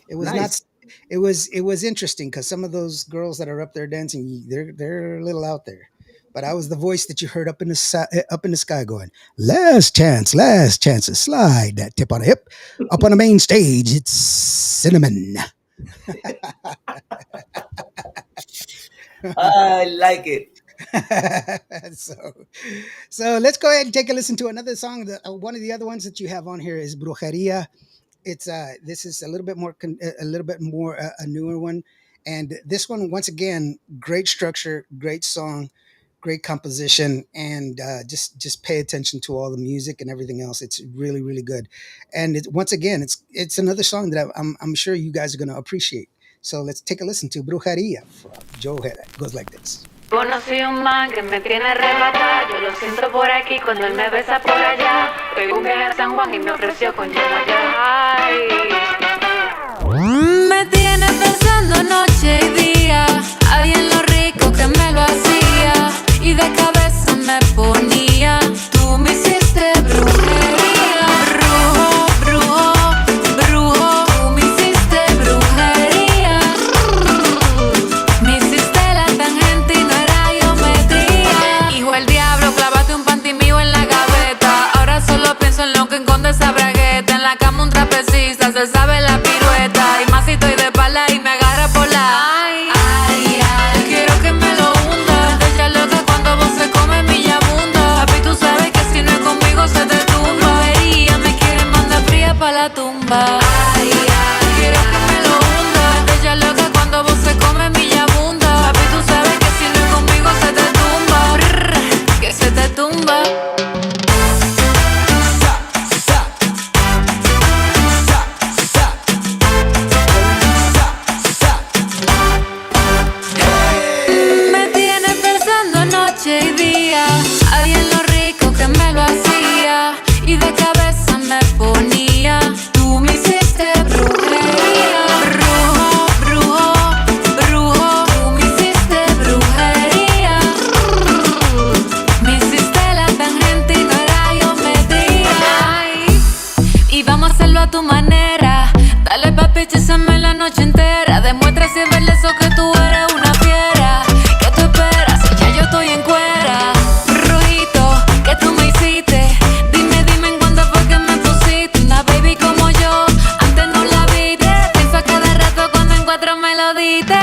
it was not. nice. It was interesting because some of those girls that are up there dancing, they're a little out there. But I was the voice that you heard up in the sky going, last chance to slide that tip on the hip. Up on the main stage, it's Cinnamon. I like it. so, so let's go ahead and take a listen to another song. One of the other ones that you have on here is Brujeria. It's this is a little bit more a little bit more a newer one, and this one, once again, great structure, great song, great composition, and just pay attention to all the music and everything else. It's really really good, and once again, it's another song that I'm sure you guys are going to appreciate. So let's take a listen to Brujeria from Joe Ojeda. It goes like this. Conocí un man que me tiene arrebatada. Yo lo siento por aquí cuando él me besa por allá. Pegó un viaje a San Juan y me ofreció con allá. Ay. Me tienes pensando noche y día. Ay, en lo rico que me lo hacía. Y de cabeza me ponía. Tú me hiciste brujería. Brujo, brujo, brujo. Tú me hiciste brujería. Me hiciste la tangente y no era geometría. Hijo el diablo, clávate un panty mío en la gaveta. Ahora solo pienso en lo que esconde esa bragueta. En la cama un trapecista, se sabe la pirueta. Y más si estoy de pala y me agarra por la. Ay, ay, ay. Quiero que me lo hunda. Ella loca cuando vos se come mi yabunda. Papi, tú sabes que si no es conmigo se te tumba. Ella me quiere mandar fría pa' la tumba. Ay, ay. Quiero que me lo hunda. Ella loca cuando vos se come mi a tu manera. Dale papi, chízame la noche entera. Demuestra si es verdad eso que tú eres una fiera. ¿Qué tú esperas? Si ya yo estoy en cuera. Rojito, que tú me hiciste. Dime, dime en cuándo fue que me pusiste. Una baby como yo, antes no la viste. Pienso a cada rato cuando en cuatro me lo diste.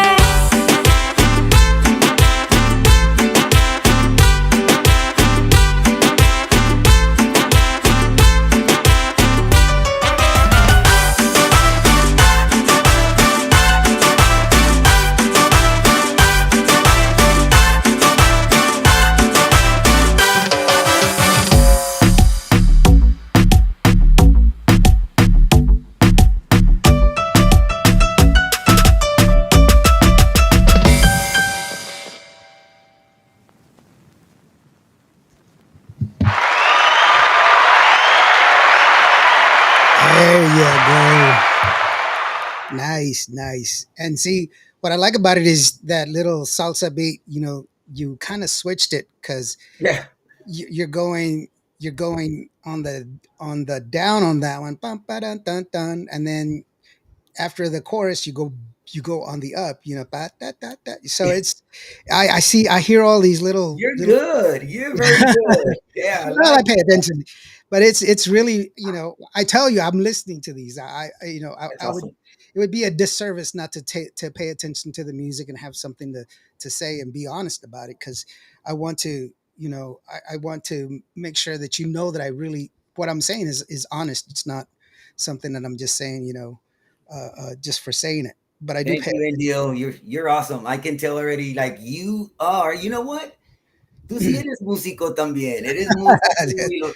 There you go. Nice, nice. And see, what I like about it is that little salsa beat. You kind of switched it because Yeah. you're going on the down on that one, bum, ba, dun, dun, dun, and then after the chorus you go on the up, ba, da, da, da. So it's I hear all these You're little good. You're very good. Yeah, I well, I like pay that. attention, but it's really, I tell you, I'm listening to these. That's I would awesome. it would be a disservice not to pay attention to the music and have something to say and be honest about it, because I want to, I want to make sure that that I really what I'm saying is honest. It's not something that I'm just saying, just for saying it. But I do Thank pay you, attention. Indio. You're awesome. I can tell already. Like you are. You know what? Tú sí eres músico también. Eres músico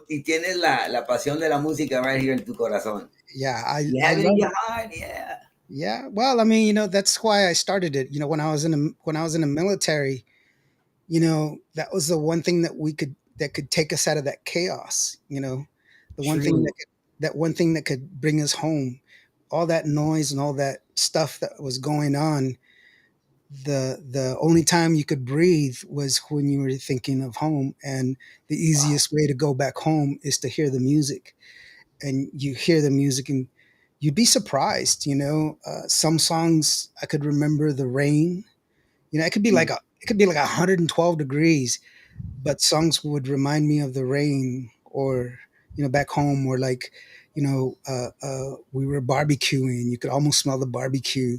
y tienes la pasión de la música right here en tu corazón. Yeah, You I have it in love your it. heart. Yeah. Yeah, well, I mean, that's why I started it. When I was in the military, that was the one thing that could take us out of that chaos. The one thing True. that one thing that could bring us home. All that noise and all that stuff that was going on. The only time you could breathe was when you were thinking of home, and the Wow. easiest way to go back home is to hear the music. And you hear the music and you'd be surprised. Some songs I could remember the rain. It could be Mm. it could be like 112 degrees, but songs would remind me of the rain, or back home, or like, we were barbecuing, you could almost smell the barbecue,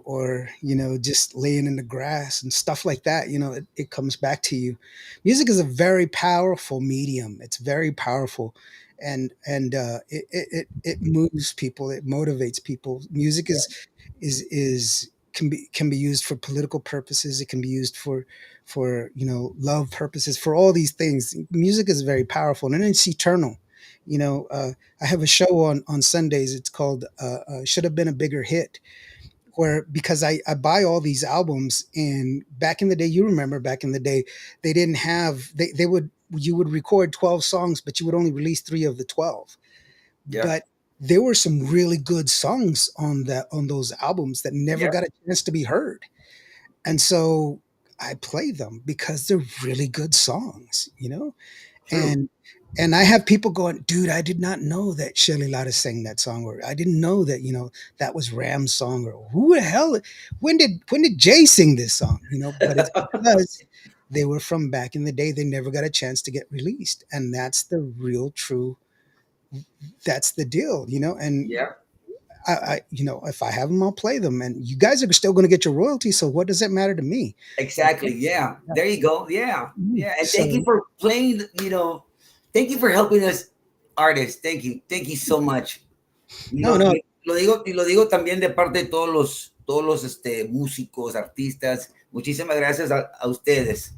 or just laying in the grass and stuff like that. It comes back to you. Music is a very powerful medium. It's very powerful, and it moves people. It motivates people. Music is can be used for political purposes. It can be used for love purposes. For all these things, music is very powerful, and it's eternal. I have a show on Sundays. It's called "Should Have Been a Bigger Hit," where, because I buy all these albums, and back in the day, you remember back in the day, they didn't have they would you would record 12 songs, but you would only release 3 of the 12. Yeah. But there were some really good songs on those albums that never Yeah. got a chance to be heard. And so I play them because they're really good songs. True. And I have people going, dude, I did not know that Shirley Latta sang that song, or I didn't know that, that was Ram's song, or who the hell, when did Jay sing this song? But it's because they were from back in the day. They never got a chance to get released. And that's the real true, that's the deal. And Yeah. if I have them, I'll play them. And you guys are still going to get your royalty. So what does it matter to me? Exactly. Yeah. Yeah. There you go. Yeah. Mhm. Yeah. And thank you So for playing, thank you for helping us artists. Thank you. Thank you so much. no, no, Y lo digo también de parte de todos los músicos, artistas. Muchísimas gracias a ustedes.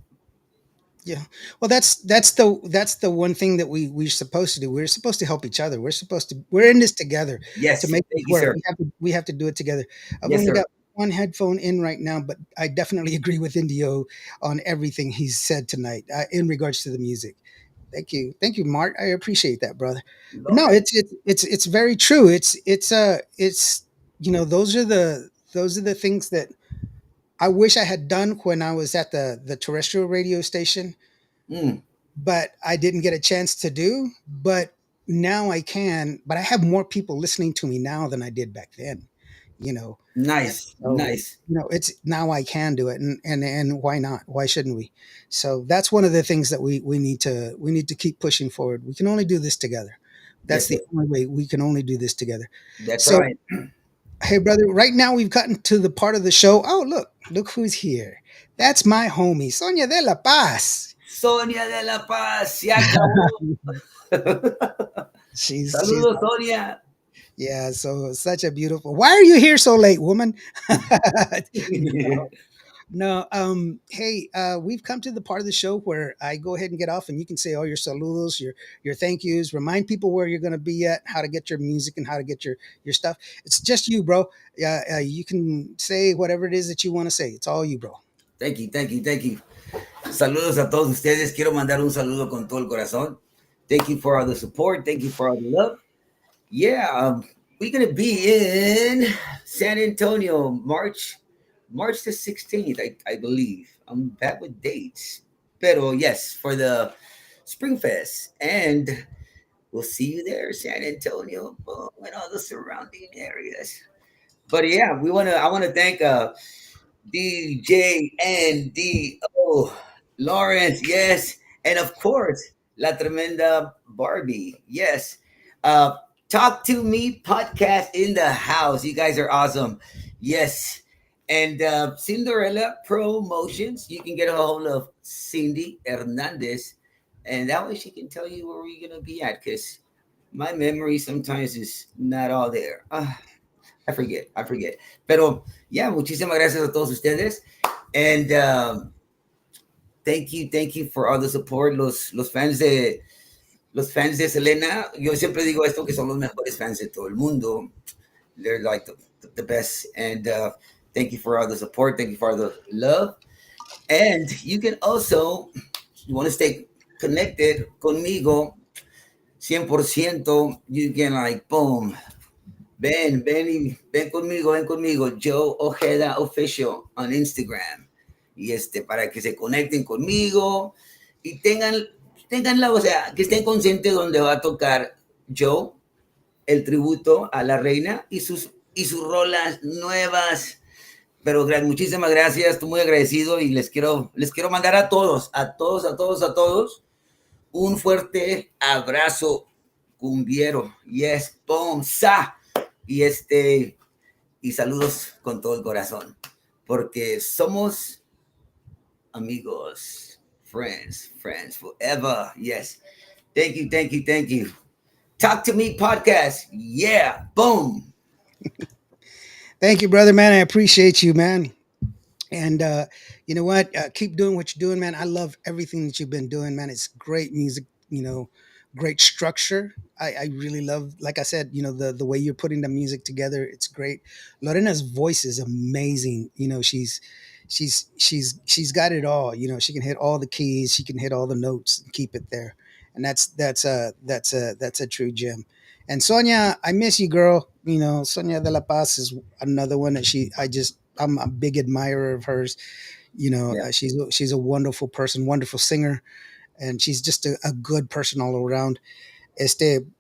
yeah. Well, that's the one thing that we're supposed to do. We're supposed to help each other. We're in this together to Yes. make this Thank you, work. sir. We have to do it together. I've Yes, only sir. got one headphone in right now, but I definitely agree with Indio on everything he's said tonight in regards to the music. Thank you, Mark. I appreciate that, brother. But No, no, it's very true. It's those are the things that I wish I had done when I was at the terrestrial radio station, mm, but I didn't get a chance to do. But now I can, but I have more people listening to me now than I did back then. You know, and Nice, so nice. it's now I can do it, and why not? Why shouldn't we? So that's one of the things that we need to keep pushing forward. We can only do this together. That's Yes, sir. the only way we can only do this together. That's So, right. hey, brother, right now we've gotten to the part of the show. Oh, look who's here. That's my homie, Sonia de la Paz. Sonia de la Paz, se acabó. She's Saludos, Sonia. Yeah, so such a beautiful. Why are you here so late, woman? No, no. Hey, we've come to the part of the show where I go ahead and get off, and you can say all your saludos, your thank yous. Remind people where you're going to be at, how to get your music, and how to get your stuff. It's just you, bro. Yeah, you can say whatever it is that you want to say. It's all you, bro. Thank you, thank you, thank you. Saludos a todos ustedes. Quiero mandar un saludo con todo el corazón. Thank you for all the support. Thank you for all the love. Yeah, we're gonna be in San Antonio, March the 16th, I believe. I'm bad with dates, pero yes, for the Spring Fest, and we'll see you there, San Antonio, boom, and all the surrounding areas. But yeah, I wanna thank DJ NDO, Lawrence, yes, and of course, La Tremenda Barbie, yes. Uh, Talk to Me podcast in the house. You guys are awesome, yes. And Cinderella Promotions, you can get a hold of Cindy Hernandez, and that way she can tell you where we're gonna be at. Cause my memory sometimes is not all there. I forget, I forget. Pero yeah, muchísimas gracias a todos ustedes. And thank you for all the support. Los fans de Selena, yo siempre digo esto que son los mejores fans de todo el mundo. They're like the best. And thank you for all the support. Thank you for all the love. And you can also, you want to stay connected conmigo, 100%, you can like, boom, ven conmigo, Joe Ojeda Official on Instagram. Y para que se conecten conmigo y o sea, que estén conscientes donde va a tocar Joe, el tributo a la reina y sus rolas nuevas. Pero muchísimas gracias, estoy muy agradecido y les quiero mandar a todos un fuerte abrazo cumbiero. Yes, boom, sa. Y y saludos con todo el corazón, porque somos amigos, friends forever. Yes. Thank you, thank you, thank you. Talk to Me podcast. Yeah, boom. Thank you, brother, man. I appreciate you, man. And you know what? Keep doing what you're doing, man. I love everything that you've been doing, man. It's great music, great structure. I really love, like I said, the way you're putting the music together. It's great. Lorena's voice is amazing. She's got it all. She can hit all the keys. She can hit all the notes and keep it there. And that's a true gem. And Sonia, I miss you, girl. Sonia de la Paz is another one that I'm a big admirer of hers. Yeah. She's a wonderful person, wonderful singer, and she's just a good person all around.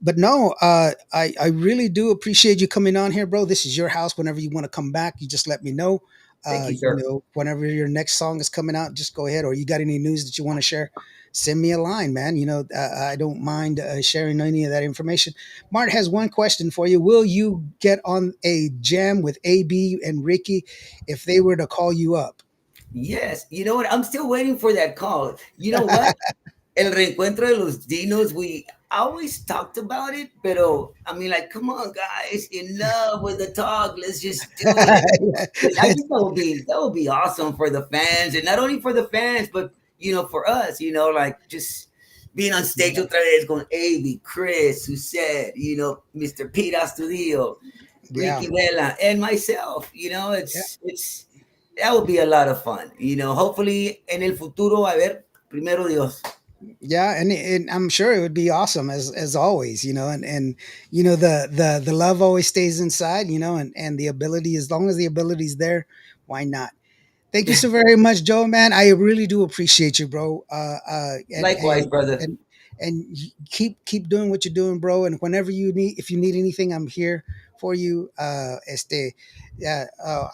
But no, I really do appreciate you coming on here, bro. This is your house. Whenever you want to come back, you just let me know. Thank you, sir. Whenever your next song is coming out, just go ahead. Or you got any news that you want to share, send me a line, man. I don't mind sharing any of that information. Mart has one question for you. Will you get on a jam with AB and Ricky if they were to call you up? Yes. You know what? I'm still waiting for that call. You know what? El reencuentro de los dinos, we always talked about it, pero I mean, like, come on, guys, enough with the talk. Let's just do it. I think that would be awesome for the fans, and not only for the fans, but for us, like just being on stage otra vez con Avi, Chris, who said, Mr. Pete Astudillo, Yeah. Ricky Vela, and myself. Yeah. It's that would be a lot of fun. Hopefully en el futuro, a ver, primero Dios. Yeah, and I'm sure it would be awesome as always, and the love always stays inside, and the ability, as long as the ability's there, why not? Thank you so very much, Joe, man. I really do appreciate you, bro. Likewise, brother. And keep doing what you're doing, bro. And whenever you need, if you need anything, I'm here for you. I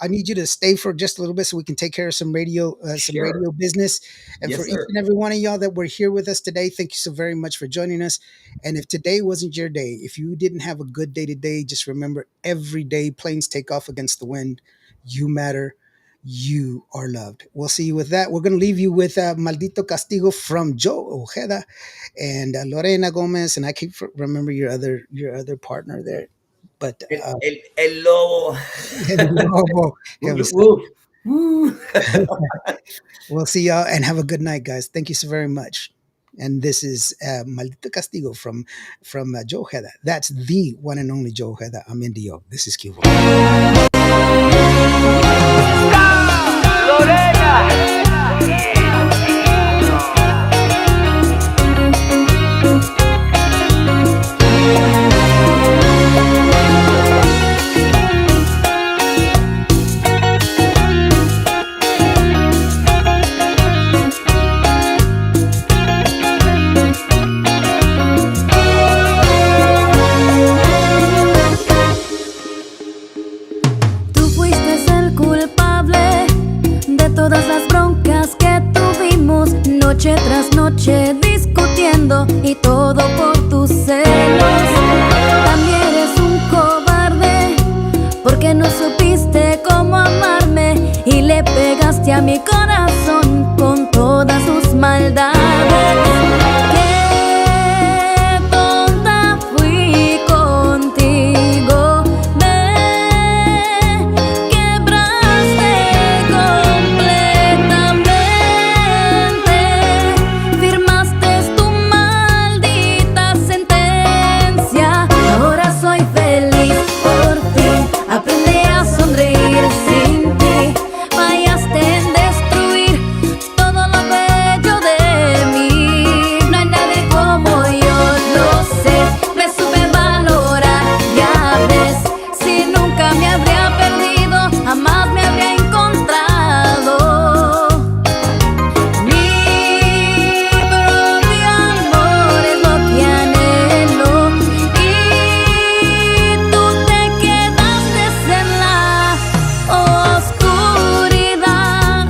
need you to stay for just a little bit so we can take care of some Sure. radio business. And for Yes, each sir. and every one of y'all that were here with us today, thank you so very much for joining us. And if today wasn't your day, if you didn't have a good day today, just remember every day planes take off against the wind. You matter. You are loved. We'll see you with that. We're going to leave you with Maldito Castigo from Joe Ojeda and Lorena Gomez. And I keep remember your other partner there, but El lobo. Lobo, que Woo, was- woo, woo. we'll see y'all and have a good night, guys. Thank you so very much. And this is Maldito Castigo from Joe Ojeda. That's the one and only Joe Ojeda. I'm Indio. This is Cuba. Tú fuiste el culpable de todas las broncas que tuvimos noche tras noche discutiendo y todo por tus celos. También eres un cobarde porque no supiste cómo amarme y le pegaste a mi corazón con todas sus maldades. Qué tonta fui contigo. Me quebraste completamente. Firmaste tu maldita sentencia. Ahora soy feliz por ti. Aprendí a sonreír sin ti. Fallaste en destruir todo lo bello de mí. No hay nadie como yo, lo sé. Me supe valorar, ya ves. Si nunca me habría perdido, jamás me habría encontrado. Mi propio amor es lo que anhelo y tú te quedaste en la oscuridad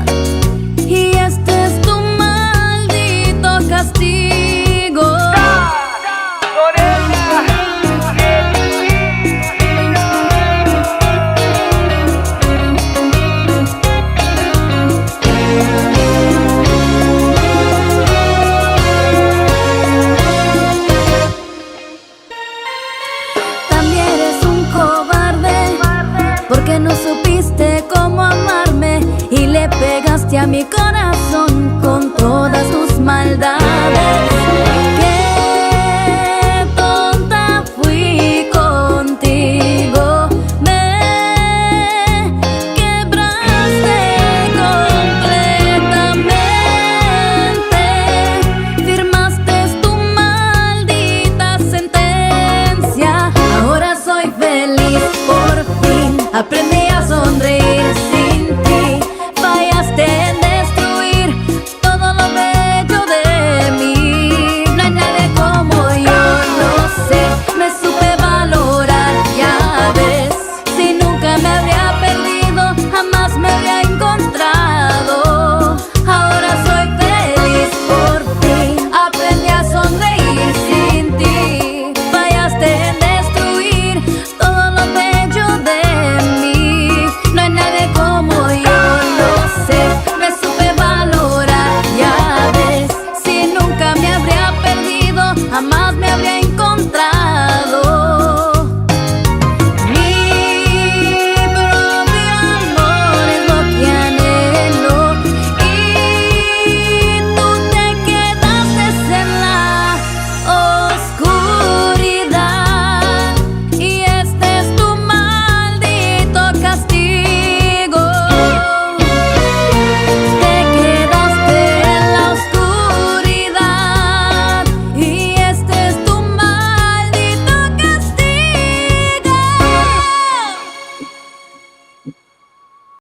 y este es tu maldito castigo. También eres un cobarde porque no supiste cómo amarme y le pegaste a mi corazón con todas tus maldades. Qué tonta fui contigo. Me quebraste completamente. Firmaste tu maldita sentencia. Ahora soy feliz por fin. Aprendí